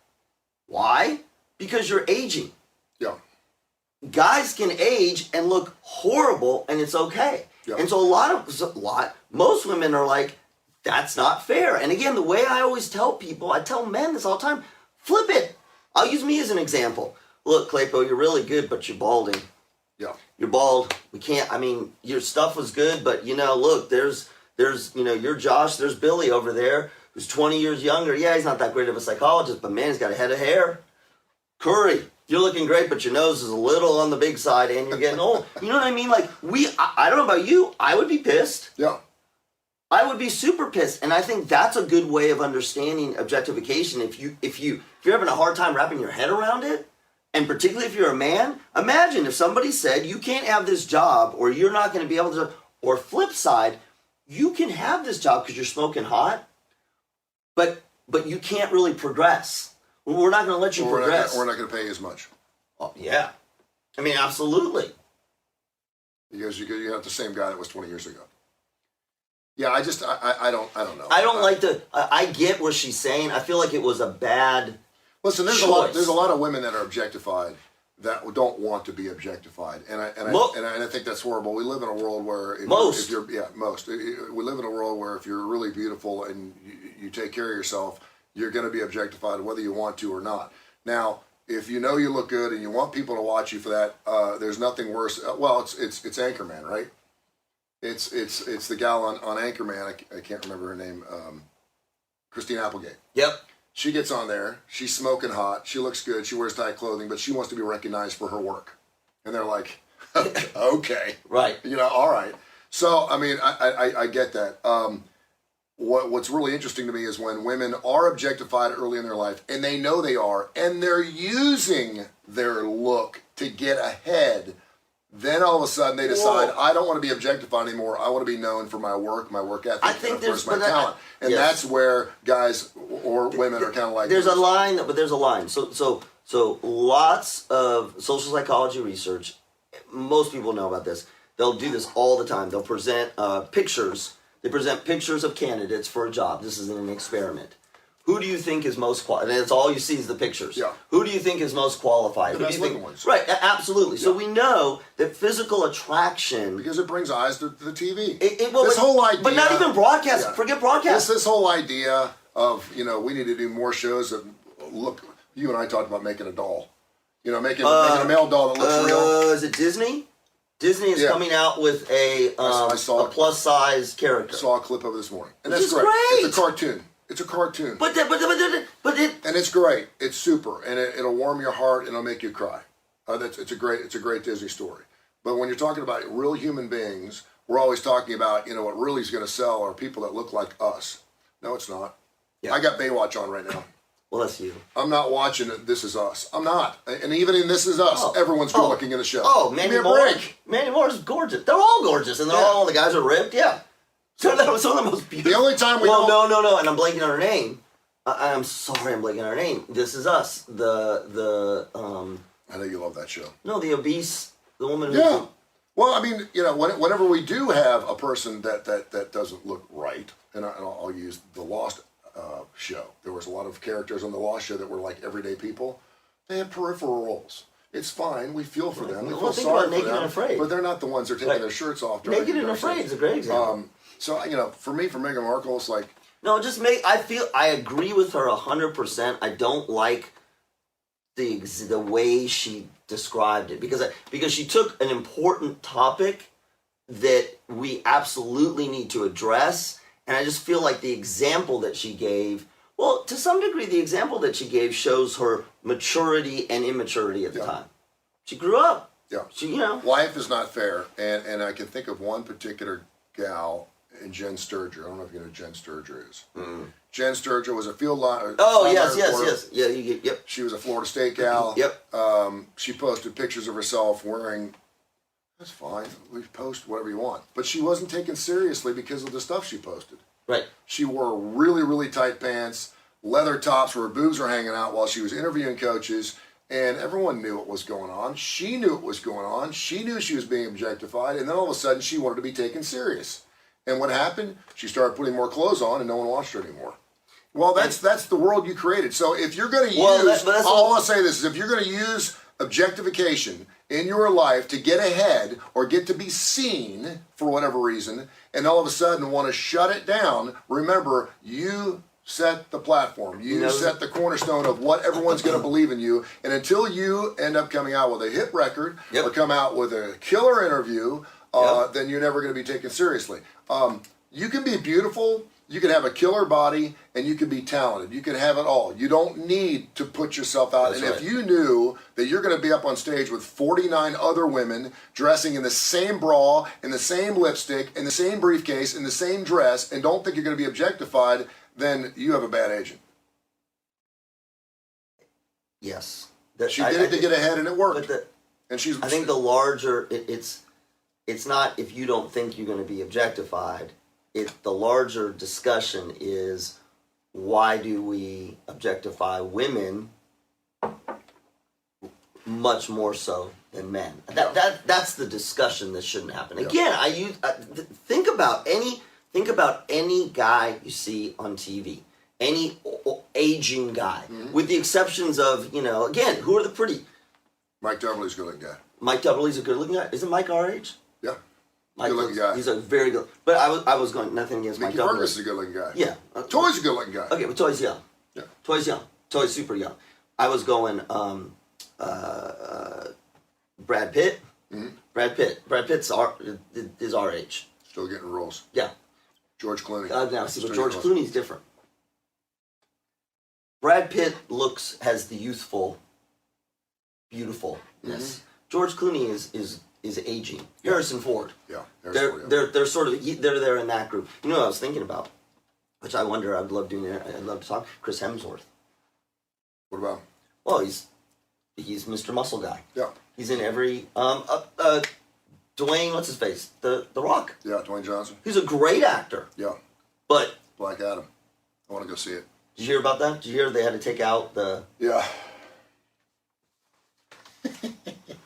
Why? Because you're aging. Yeah. Guys can age and look horrible, and it's okay. Yeah. And so most women are like, that's not fair. And again, the way I always tell people, I tell men this all the time, flip it. I'll use me as an example. Look, Klapow, you're really good, but you're balding. Yeah. You're bald. We can't, I mean, your stuff was good, but look, there's, you're Josh, there's Billy over there, who's 20 years younger. Yeah, he's not that great of a psychologist, but man, he's got a head of hair. Kurre, you're looking great, but your nose is a little on the big side, and you're getting old. You know what I mean? Like, I don't know about you, I would be pissed. Yeah. I would be super pissed, and I think that's a good way of understanding objectification. If you're having a hard time wrapping your head around it, and particularly if you're a man, imagine if somebody said, you can't have this job, or you're not going to be able to, or flip side, you can have this job because you're smoking hot, but you can't really progress. We're not going to let you progress. We're not going to pay you as much. Oh, yeah. I mean, absolutely. Because you got the same guy that was 20 years ago. Yeah, I don't know. I get what she's saying. I feel like it was a bad Listen, there's choice. a lot of women that are objectified that don't want to be objectified, and I think that's horrible. We live in a world where we live in a world where if you're really beautiful and you take care of yourself, you're going to be objectified whether you want to or not. Now, if you know you look good and you want people to watch you for that, there's nothing worse. Well, it's Anchorman, right? It's the gal on Anchorman. I can't remember her name. Christine Applegate. Yep. She gets on there, she's smoking hot, she looks good, she wears tight clothing, but she wants to be recognized for her work. And they're like, okay. Right. All right. So, I mean, I get that. What's really interesting to me is when women are objectified early in their life, and they know they are, and they're using their look to get ahead, then all of a sudden they decide, I don't want to be objectified anymore. I want to be known for my work ethic, and of course my talent. And that's where guys or women are kind of like... There's a line. So lots of social psychology research, most people know about this. They'll do this all the time. They'll present pictures. They present pictures of candidates for a job. This is an experiment. Who do you think is most qualified? And it's all you see is the pictures. Yeah. Who do you think is most qualified? The best looking ones. Right, absolutely. Yeah. So we know that physical attraction... Because it brings eyes to the TV. This whole idea... But not even broadcast. Yeah. Forget broadcast. This whole idea of, we need to do more shows that look... You and I talked about making a doll. Making a male doll that looks real. Is it Disney? Disney is coming out with a plus-size character. I saw a clip of it this morning. And Which that's is great. It's a cartoon. It's a cartoon. And it's great. It's super, and it'll warm your heart and it'll make you cry. It's a great Disney story. But when you're talking about real human beings, we're always talking about what really is going to sell are people that look like us. No, it's not. Yeah. I got Baywatch on right now. Well, that's you. I'm not watching This Is Us. I'm not. And even in This Is Us, everyone's good looking in the show. Oh, Give me Mandy a Moore. break. Mandy Moore's gorgeous. They're all gorgeous, and they're all the guys are ripped. Yeah. Some of the most beautiful. The only time we no, and I'm blanking on her name. I'm sorry, I'm blanking on her name. This Is Us. I know you love that show. No, the obese, the woman who. Yeah. Well, I mean, whenever we do have a person that doesn't look right, and I'll use the Lost show. There was a lot of characters on the Lost show that were like everyday people. They have peripheral roles. It's fine. We feel for them. We feel sorry for Naked them. and Afraid. But they're not the ones that are taking their shirts off. Naked and Afraid is a great example. So for me, for Meghan Markle, it's like I agree with her 100%. I don't like the way she described it because she took an important topic that we absolutely need to address, and I just feel like the example that she gave, well, to some degree, the example that she gave shows her maturity and immaturity at the time. She grew up. Yeah. She, life is not fair, and I can think of one particular gal. And Jen Sturger. I don't know if you know who Jen Sturger is. Jen Sturger was a field line. Oh, yes. Yeah, yep. She was a Florida State gal. Yep. She posted pictures of herself wearing, that's fine, we post whatever you want. But she wasn't taken seriously because of the stuff she posted. Right. She wore really, really tight pants, leather tops where her boobs were hanging out while she was interviewing coaches. And everyone knew what was going on. She knew what was going on. She knew she was being objectified. And then all of a sudden she wanted to be taken serious. And what happened? She started putting more clothes on, and no one watched her anymore. Well, that's the world you created. So if you're going to use, all I'll say this is, if you're going to use objectification in your life to get ahead or get to be seen for whatever reason, and all of a sudden want to shut it down, remember, you set the platform. You set the cornerstone of what everyone's going to believe in you. And until you end up coming out with a hit record or come out with a killer interview, then you're never going to be taken seriously. You can be beautiful, you can have a killer body, and you can be talented. You can have it all. You don't need to put yourself out. That's right. If you knew that you're going to be up on stage with 49 other women dressing in the same bra, in the same lipstick, in the same briefcase, in the same dress, and don't think you're going to be objectified, then you have a bad agent. Yes. She did it to get ahead, and it worked. I think the larger, it's not if you don't think you're going to be objectified. The larger discussion is, why do we objectify women much more so than men? That's the discussion that shouldn't happen. Again, think about any guy you see on TV, any aging guy, with the exceptions of, again, who are the pretty? Mike Double's a good-looking guy. Mike Double's a good-looking guy. Isn't Mike our age? Yeah. Mike good-looking guy. He's a very good. But I was going nothing against Mike Double's. Ferguson's a good-looking guy. Yeah. Toy's a good-looking guy. Okay, but Toy's young. Yeah. Toy's young. Toy's super young. I was going Brad Pitt. Mm-hmm. Brad Pitt's is our age. Still getting roles. Yeah. George Clooney. But George Clooney's different. Brad Pitt has the youthful, beautifulness. Mm-hmm. George Clooney is aging. Yeah. Harrison Ford. Yeah. They're sort of they're there in that group. You know what I was thinking about, which I wonder I'd love to talk. Chris Hemsworth. What about him? Well, he's Mr. Muscle Guy. Yeah. He's in every Dwayne, what's his face? The Rock. Yeah, Dwayne Johnson. He's a great actor. Yeah. But Black Adam. I want to go see it. Did you hear about that? Did you hear they had to take out the? Yeah.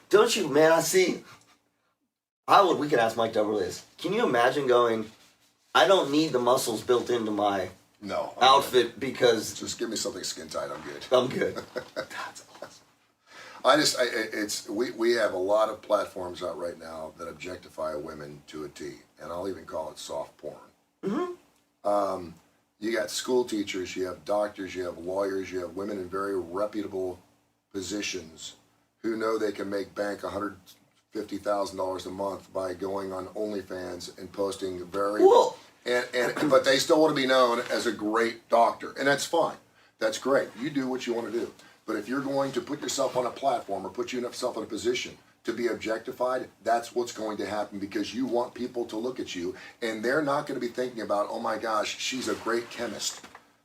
Don't you, man? I see. We could ask Mike Doubleday this. Can you imagine going, I don't need the muscles built into my outfit because... Just give me something skin tight, I'm good. I'm good. That's awesome. We have a lot of platforms out right now that objectify women to a T, and I'll even call it soft porn. Mm-hmm. You got school teachers, you have doctors, you have lawyers, you have women in very reputable positions who know they can make bank $150,000 a month by going on OnlyFans and posting very cool. But they still want to be known as a great doctor, and that's fine. That's great. You do what you want to do. But if you're going to put yourself on a platform or put yourself in a position to be objectified, that's what's going to happen because you want people to look at you, and they're not going to be thinking about, oh my gosh, she's a great chemist.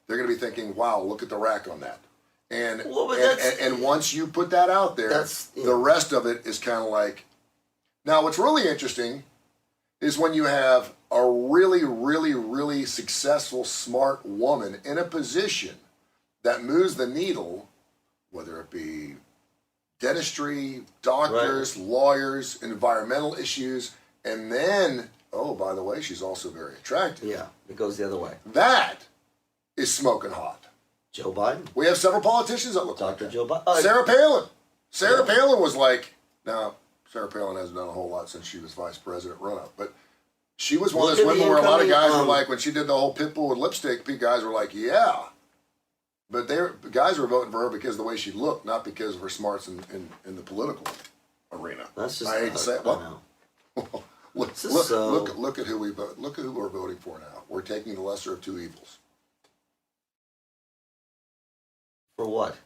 they're going to be thinking, wow, look at the rack on that. And, Well, but and once you put that out there, the rest of it is kind of like, now what's really interesting is when you have a really, really, really successful, smart woman in a position that moves the needle, whether it be dentistry, doctors, lawyers, environmental issues, and then, oh, by the way, she's also very attractive. Yeah, it goes the other way. That is smoking hot. Joe Biden. We have several politicians that look like Dr. that. Joe Biden. Sarah Palin. Sarah Palin was like, now, Sarah Palin hasn't done a whole lot since she was vice president run-up, but she was one of those women where a lot of guys were like, when she did the whole Pitbull with lipstick, guys were like, yeah. But the guys were voting for her because of the way she looked, not because of her smarts in the political arena. That's just I hate to say it. Well, Look at who we vote. Look at who we're voting for now. We're taking the lesser of two evils. For what?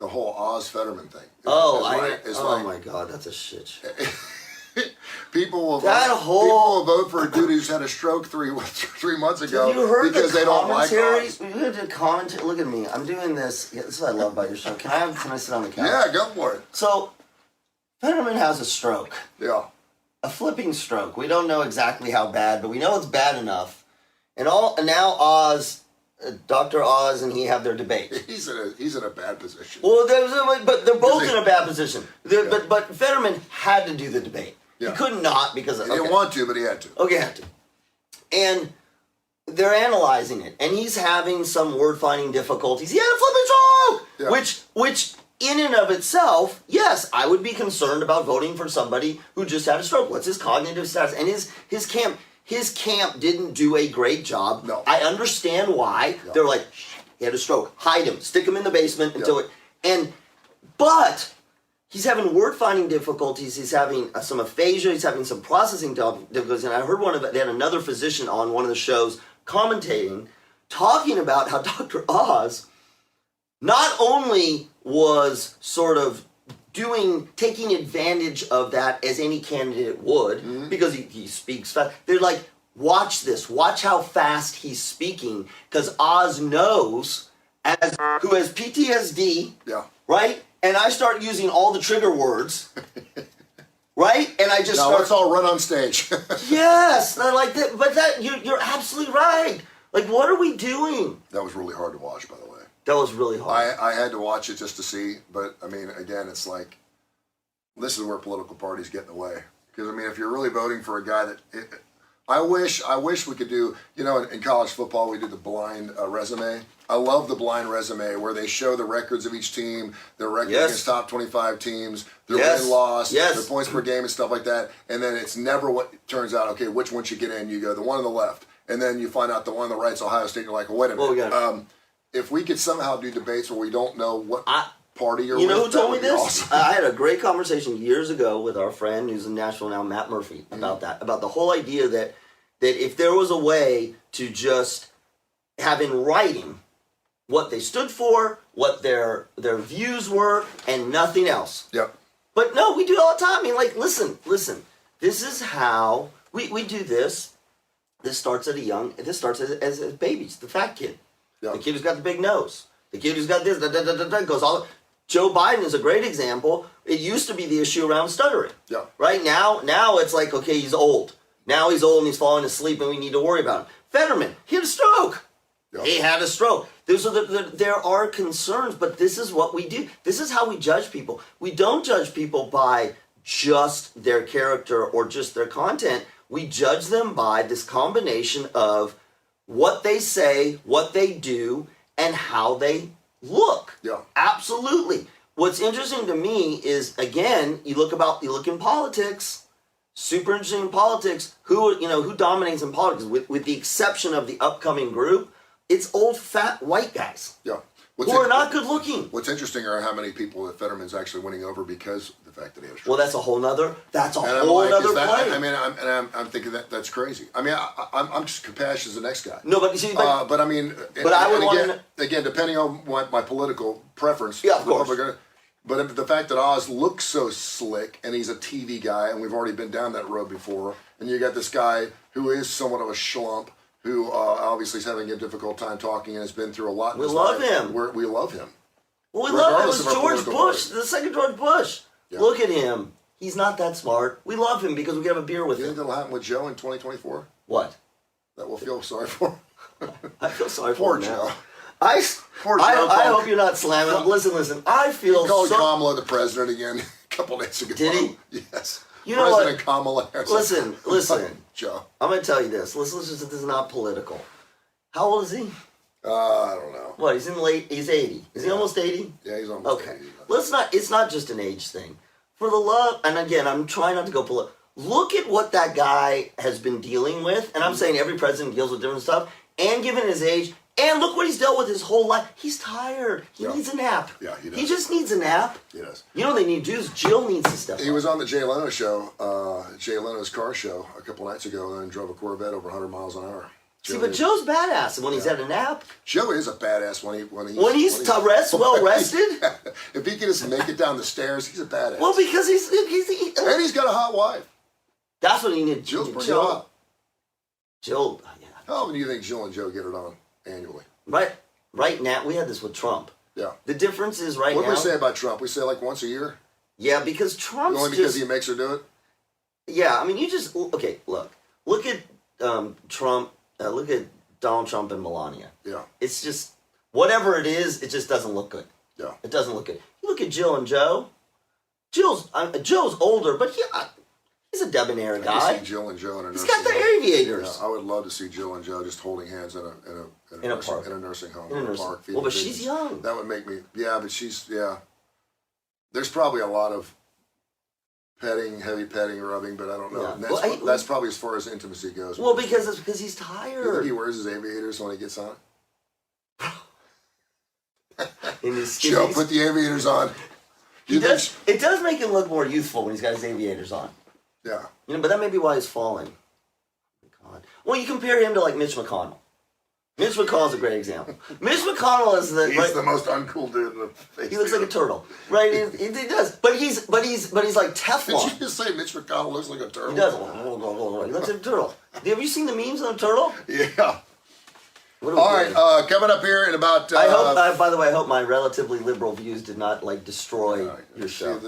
The whole Oz Fetterman thing. My God, that's a shit show. People will vote for a dude who's had a stroke 3 months ago because they don't like Oz. You heard the commentary. Look at me. I'm doing this. Yeah, this is what I love about your show. Can I sit on the couch? Yeah, go for it. So, Fetterman has a stroke. Yeah. A flipping stroke. We don't know exactly how bad, but we know it's bad enough. And now Oz, Dr. Oz and he have their debate. He's in a bad position. Well, but they're both in a bad position. But Fetterman had to do the debate. Yeah. He could not because he didn't want to, but he had to. Okay, had to. And they're analyzing it, and he's having some word-finding difficulties. He had a flipping stroke, which in and of itself, yes, I would be concerned about voting for somebody who just had a stroke. What's his cognitive status? And his camp didn't do a great job. No. I understand why. No. They're like, he had a stroke. Hide him. Stick him in the basement until it. But he's having word-finding difficulties. He's having some aphasia. He's having some processing difficulties. And I heard they had another physician on one of the shows commentating, talking about how Dr. Oz not only was sort of taking advantage of that as any candidate would, because he speaks fast. They're like, watch this. Watch how fast he's speaking, because Oz knows, who has PTSD, right? And I start using all the trigger words, right? And I just let's all run on stage. Yes, I like that. But you're absolutely right. Like, what are we doing? That was really hard to watch, by the way. That was really hard. I had to watch it just to see, but I mean, again, it's like, this is where political parties get in the way. Because I mean, if you're really voting for a guy I wish we could do, in college football we did the blind resume. I love the blind resume where they show the records of each team, their record against top 25 teams, their win-loss, their points per game and stuff like that. And then it's never what turns out, okay, which one should get in? You go, the one on the left. And then you find out the one on the right's Ohio State, and you're like, well, wait a minute. If we could somehow do debates where we don't know what party you're with. You know who told me this? Awesome. I had a great conversation years ago with our friend who's in Nashville now, Matt Murphy, about that. About the whole idea that if there was a way to just have in writing what they stood for, what their views were, and nothing else. Yep. But no, we do it all the time. I mean, like, listen. This is how we do this. This starts as babies, the fat kid. Yep. The kid who's got the big nose. The kid who's got this, goes all. Joe Biden is a great example. It used to be the issue around stuttering. Yeah. Right now it's like, okay, he's old. Now he's old and he's falling asleep and we need to worry about him. Fetterman, he had a stroke. Yep. He had a stroke. There are concerns, but this is what we do. This is how we judge people. We don't judge people by just their character or just their content. We judge them by this combination of what they say, what they do, and how they look. Yeah. Absolutely. What's interesting to me is, again, you look in politics, super interesting in politics, who dominates in politics, with the exception of the upcoming group, it's old, fat, white guys. Yeah. Who are not good looking. What's interesting are how many people that Fetterman's actually winning over because of the fact that he has. Well, that's a whole nother play. I mean, I'm thinking that's crazy. I mean, I'm just compassionate as the next guy. No, but you see, but I mean, again, depending on what my political preference. Yeah, of course. But the fact that Oz looks so slick and he's a TV guy, and we've already been down that road before, and you got this guy who is somewhat of a schlump, who obviously is having a difficult time talking and has been through a lot. We love him. We love him. Well, we love him. It Regardless of was our George political Bush, party. the second George Bush. Yeah. Look at him. He's not that smart. We love him because we can have a beer with You think him. that'll happen with Joe in 2024? What? That we'll feel sorry for? I feel sorry Poor for him now. Joe. I hope you're not slamming him. Listen. I feel He called so... Kamala the president again a couple days ago. Did he? Yes. You know President what? Kamala Harris. Listen. Joe. I'm going to tell you this. This is not political. How old is he? I don't know. What? He's 80. Is he almost 80? Yeah, he's almost Okay. 80. It's not just an age thing. For the love, and again, I'm trying not to go political. Look at what that guy has been dealing with, and I'm saying every president deals with different stuff, and given his age, and look what he's dealt with his whole life. He's tired. He needs a nap. Yeah, he does. He just needs a nap. He does. You know they need to do is Jill needs to step He up. was on the Jay Leno show, Jay Leno's car show, a couple nights ago, and drove a Corvette over 100 miles an hour. See, but Joe's badass, and when he's at a nap, Joe is a badass when he's well rested. Yeah. If he can just make it down the stairs, he's a badass. Well, because and he's got a hot wife. That's what he needed. Jill's pretty hot. Jill, yeah. How often do you think Jill and Joe get it on annually? Right now, we had this with Trump. Yeah. The difference is now. What do we say about Trump? We say like once a year? Yeah, because Trump's Only because he makes her do it? Yeah, I mean, you just okay. Look at Trump. Look at Donald Trump and Melania. Yeah. It's just whatever it is. It just doesn't look good. Yeah. It doesn't look good. You look at Jill and Joe. Joe's older, but he's a debonair I guy. can see Jill and Joe in a He's nursing got the home. aviators. Yeah, I would love to see Jill and Joe just holding hands in a park. in a nursing home. In a or nursing- park. Well, but feeding she's babies. young. That would make me. Yeah, but there's probably a lot of heavy petting, rubbing, but I don't know. Yeah. And that's probably as far as intimacy goes. Well, because he's You think tired. he wears his aviators when he gets on? In his Joe, skivvies. put the aviators on. He does. It does make him look more youthful when he's got his aviators on. Yeah. You know, but that may be why he's falling. God. Well, you compare him to like Mitch McConnell. Mitch McConnell's a great example. Mitch McConnell is He's the most uncool dude in the face. He looks like a turtle, right? He does, but he's like Teflon. Did you just say Mitch McConnell looks like a turtle? He does. He looks like a turtle. Have you seen the memes on the turtle? Yeah. What are we All doing? right, coming up here in about. I hope. By the way, I hope my relatively liberal views did not like destroy your show.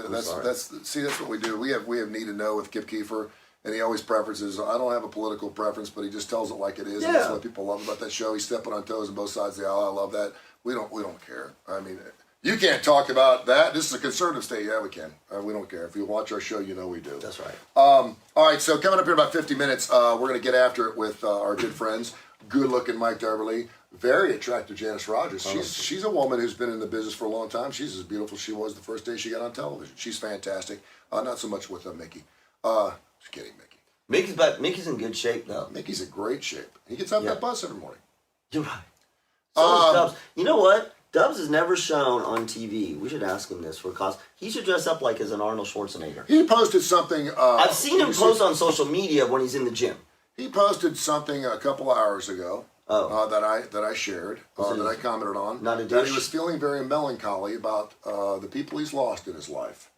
See, that's what we do. We have need to know with Kip Kiefer, and he always preferences. I don't have a political preference, but he just tells it like it is. And that's what people love about that show. He's stepping on toes on both sides of the aisle. I love that. We don't care. I mean, you can't talk about that. This is a conservative state. Yeah, we can. We don't care. If you watch our show, you know we do. That's right. All right, so coming up here in about 50 minutes, we're going to get after it with our good friends. Good-looking Mike Darberly, very attractive Janice Rogers. She's a woman who's been in the business for a long time. She's as beautiful as she was the first day she got on television. She's fantastic. Not so much with Mickey. Just kidding, Mickey. Mickey's in good shape though. Mickey's in great shape. He gets out that bus every morning. You're right. So is Dubs. You know what? Dubs is never shown on TV. We should ask him this for a cause. He should dress up like as an Arnold Schwarzenegger. He posted something. I've seen him post on social media when he's in the gym. He posted something a couple of hours ago that I shared, that I commented on. Not a that dish? he was feeling very melancholy about the people he's lost in his life.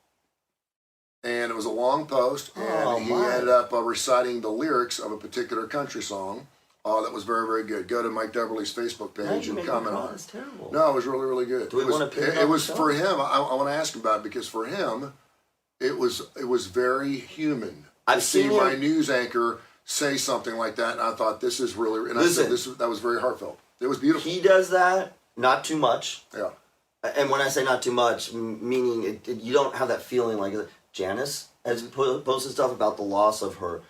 And it was a long post, and he ended up reciting the lyrics of a particular country song that was very, very good. Go to Mike Darberly's Facebook page and comment on it. That's terrible. No, it was really, really good. Do we want to pick it was for him. I want to ask him about it because for him, it was very human. I've seen my news anchor say something like that, and I thought this is really. And Listen, I said that was very heartfelt. It was beautiful. He does that, not too much. Yeah. And when I say not too much, meaning you don't have that feeling like Janice has posted stuff about the loss of her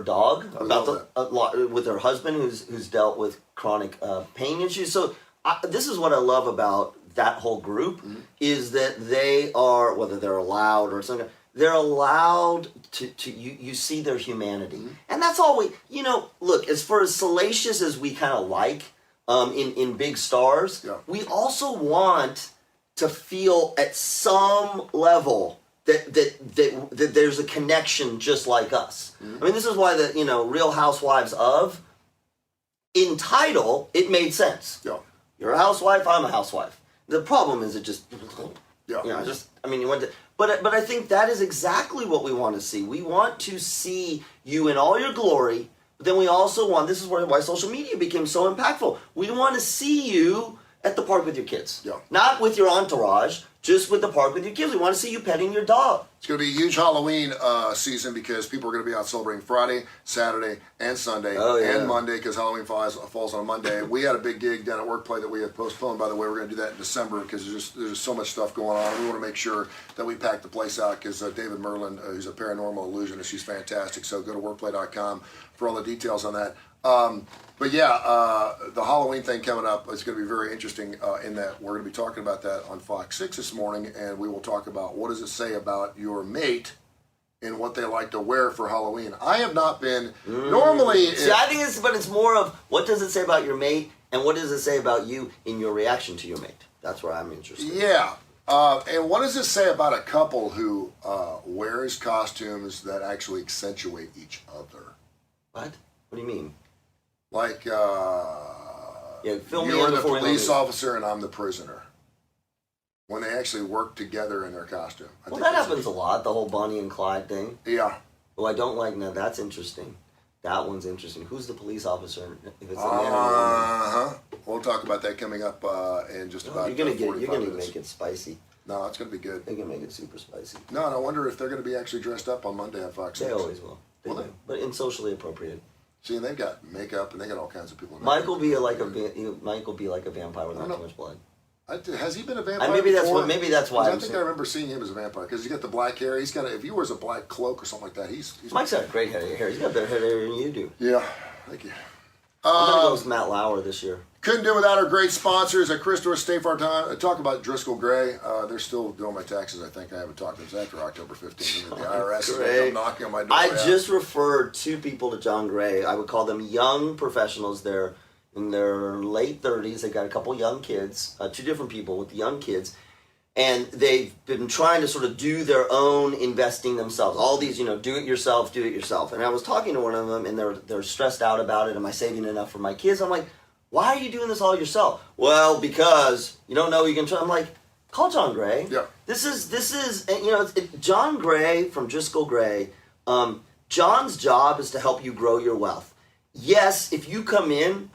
dog, with her husband who's dealt with chronic pain issues. So this is what I love about that whole group is that they are, whether they're allowed or something, they're allowed to you see their humanity. And that's all look, as far as salacious as we kind of like in big stars, we also want to feel at some level that there's a connection just like us. I mean, this is why the Real Housewives of, in title, it made sense. Yeah. You're a housewife, I'm a housewife. The problem is it just you want to, but I think that is exactly what we want to see. We want to see you in all your glory, But then we also want, this is why social media became so impactful. We want to see you at the park with your kids. Yeah. Not with your entourage, just with the park with your kids. We want to see you petting your dog. It's going to be a huge Halloween season because people are going to be out celebrating Friday, Saturday, and Sunday, and Monday because Halloween falls on a Monday. We had a big gig down at Workplay that we had postponed. By the way, we're going to do that in December because there's just so much stuff going on. We want to make sure that we pack the place out because David Merlin, who's a paranormal illusionist, she's fantastic. So go to workplay.com for all the details on that. But yeah, the Halloween thing coming up is going to be very interesting in that we're going to be talking about that on Fox 6 this morning, and we will talk about what does it say about your mate and what they like to wear for Halloween. I have not been normally. See, I think it's more of what does it say about your mate and what does it say about you in your reaction to your mate. That's where I'm interested. Yeah. And what does it say about a couple who wears costumes that actually accentuate each other? What? What do you mean? Like, fill me you're in the before police officer and I'm the prisoner. When they actually work together in their costume. Well, that happens a lot, the whole Bonnie and Clyde thing. Yeah. Well, I don't like, now that's interesting. That one's interesting. Who's the police officer if it's a man or a woman? We'll talk about that coming up in just about You're gonna 45 minutes. make it spicy. No, it's going to be good. They're gonna make it super spicy. No, and I wonder if they're going to be actually dressed up on Monday on Fox They 6. always will. They Will do. they? But in socially appropriate. See, and they've got makeup and they got all kinds of people. Mike will be like a vampire with not too much blood. Has he been a vampire? Maybe before? that's why. I think I remember seeing him as a vampire because he's got the black hair. He's got if he wears a black cloak or something like that, he's Mike's got great head of hair. He's got better head of hair than you do. Yeah, thank you. I'm gonna go with Matt Lauer this year. Couldn't do without our great sponsors at Christopher State Farm Time. Talk about Driscoll Gray. They're still doing my taxes. I think I haven't talked to them after October 15th. The IRS is going to come knocking on my door. I just referred two people to John Gray. I would call them young professionals. They're in their late 30s. They got a couple young kids, two different people with young kids. And they've been trying to sort of do their own investing themselves. All these, do it yourself. And I was talking to one of them, and they're stressed out about it. Am I saving enough for my kids? I'm like, why are you doing this all yourself? Well, because you don't know you can try. I'm like, call John Gray. Yeah. This is John Gray from Driscoll Gray. John's job is to help you grow your wealth. Yes, if you come in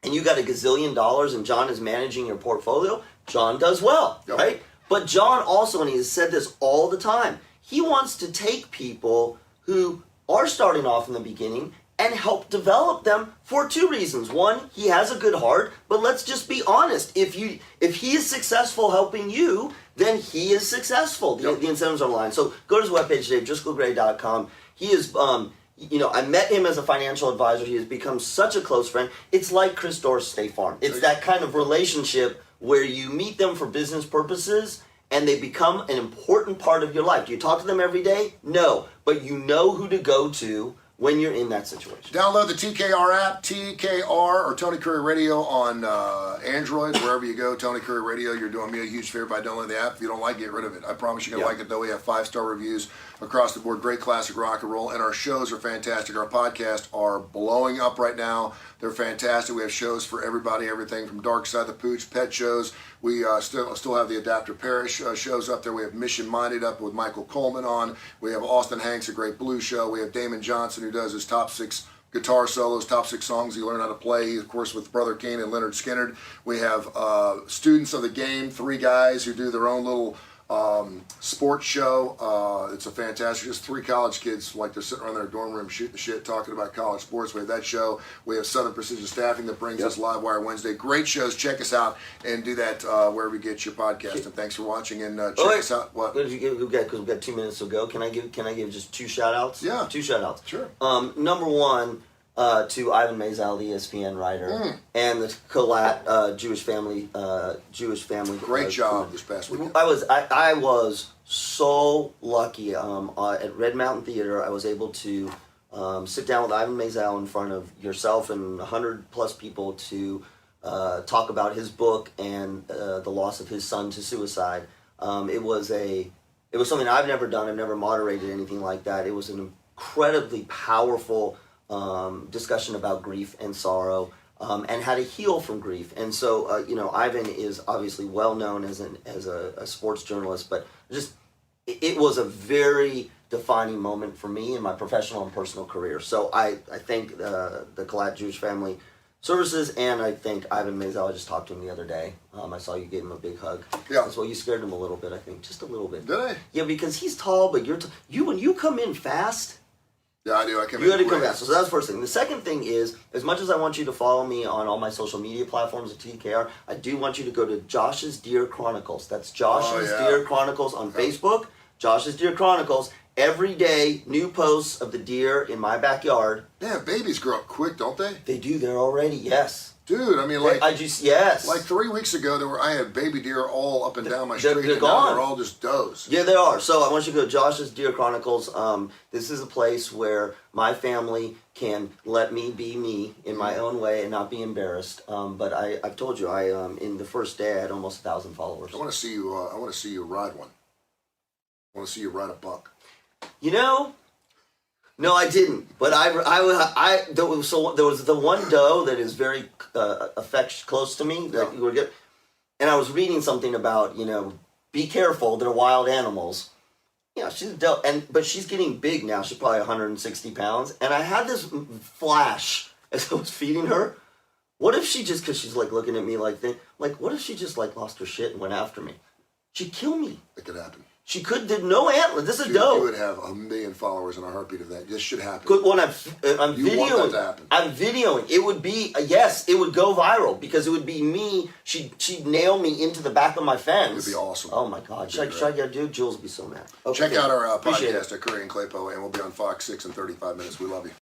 and you got $1 gazillion and John is managing your portfolio, John does well, right? But John also, and he has said this all the time, he wants to take people who are starting off in the beginning and help develop them for two reasons. One, he has a good heart, but let's just be honest. If he is successful helping you, then he is successful. The incentives are online. So go to his webpage today, driscollgray.com. He is, I met him as a financial advisor. He has become such a close friend. It's like Chris Dorr's State Farm. It's that kind of relationship where you meet them for business purposes and they become an important part of your life. Do you talk to them every day? No. But you know who to go to when you're in that situation. Download the TKR app, TKR or Tony Curry Radio on Android, wherever you go, Tony Curry Radio. You're doing me a huge favor by downloading the app. If you don't like it, get rid of it. I promise you're going to like it, though. We have 5-star reviews across the board. Great classic rock and roll. And our shows are fantastic. Our podcasts are blowing up right now. They're fantastic. We have shows for everybody, everything from Dark Side of the Pooch, pet shows. We still have the Adapter Parish shows up there. We have Mission Minded up with Michael Coleman on. We have Austin Hanks, a great blues show. We have Damon Johnson, who does his top 6 guitar solos, top 6 songs he learned how to play. He, of course, with Brother Kane and Leonard Skinner. We have Students of the Game, 3 guys who do their own little sports show. It's a fantastic, just 3 college kids, like they're sitting around their dorm room shooting the shit, talking about college sports. We have that show. We have Southern Precision Staffing that brings us Live Wire Wednesday. Great shows. Check us out and do that wherever you get your podcast. And thanks for watching. And check us out. What? Because we've got 2 minutes to go. Can I give just 2 shout outs? Yeah. 2 shout outs. Sure. Number one, to Ivan Maisel, the ESPN writer, and the Kalat Jewish family. Great job this past weekend. I was so lucky at Red Mountain Theater. I was able to sit down with Ivan Maisel in front of yourself and 100+ people to talk about his book and the loss of his son to suicide. It was something I've never done. I've never moderated anything like that. It was an incredibly powerful discussion about grief and sorrow, and how to heal from grief. And so, Ivan is obviously well known as a sports journalist, but just it was a very defining moment for me in my professional and personal career. So I thank the Kalat Jewish Family Services, and I think Ivan Mazel. I just talked to him the other day. I saw you gave him a big hug. Yeah. That's why you scared him a little bit, I think. Just a little bit. Did I? Yeah, because he's tall, but when you come in fast. Yeah, I do. I come You in had to come quick. fast. So that's the first thing. The second thing is, as much as I want you to follow me on all my social media platforms at TKR, I do want you to go to Josh's Deer Chronicles. That's Josh's Deer Chronicles on Facebook. Josh's Deer Chronicles. Every day, new posts of the deer in my backyard. Yeah, babies grow up quick, don't they? They do. They're already, yes. Dude, I mean, like yes. like 3 weeks ago, I had baby deer all up and down my street. They're and gone. now they're all just does. Yeah, they are. So I want you to go to Josh's Deer Chronicles. This is a place where my family can let me be me in my own way and not be embarrassed. But I've told you, in the first day I had almost 1,000 followers. I want to see you. I want to see you ride one. I want to see you ride a buck. You know, no, I didn't. But there was the one doe that is very close to me that you would get, and I was reading something about, be careful, they're wild animals. Yeah, she's a doe, but she's getting big now. She's probably 160 pounds, and I had this flash as I was feeding her. What if she just, because she's like looking at me like what if she just like lost her shit and went after me? She'd kill me. It could happen. She could. There's no antler. This is a Dude, doe. you would have 1 million followers in a heartbeat of that. This should happen. Good one. I'm You videoing. want that to happen. I'm videoing. It would be yes. It would go viral because it would be me. She'd nail me into the back of my fence. It'd be awesome. Oh my God! Should I get a dude? Jules would be so mad. Okay, Check out our appreciate podcast at Kurre and Klapow, and we'll be on Fox 6 in 35 minutes. We love you.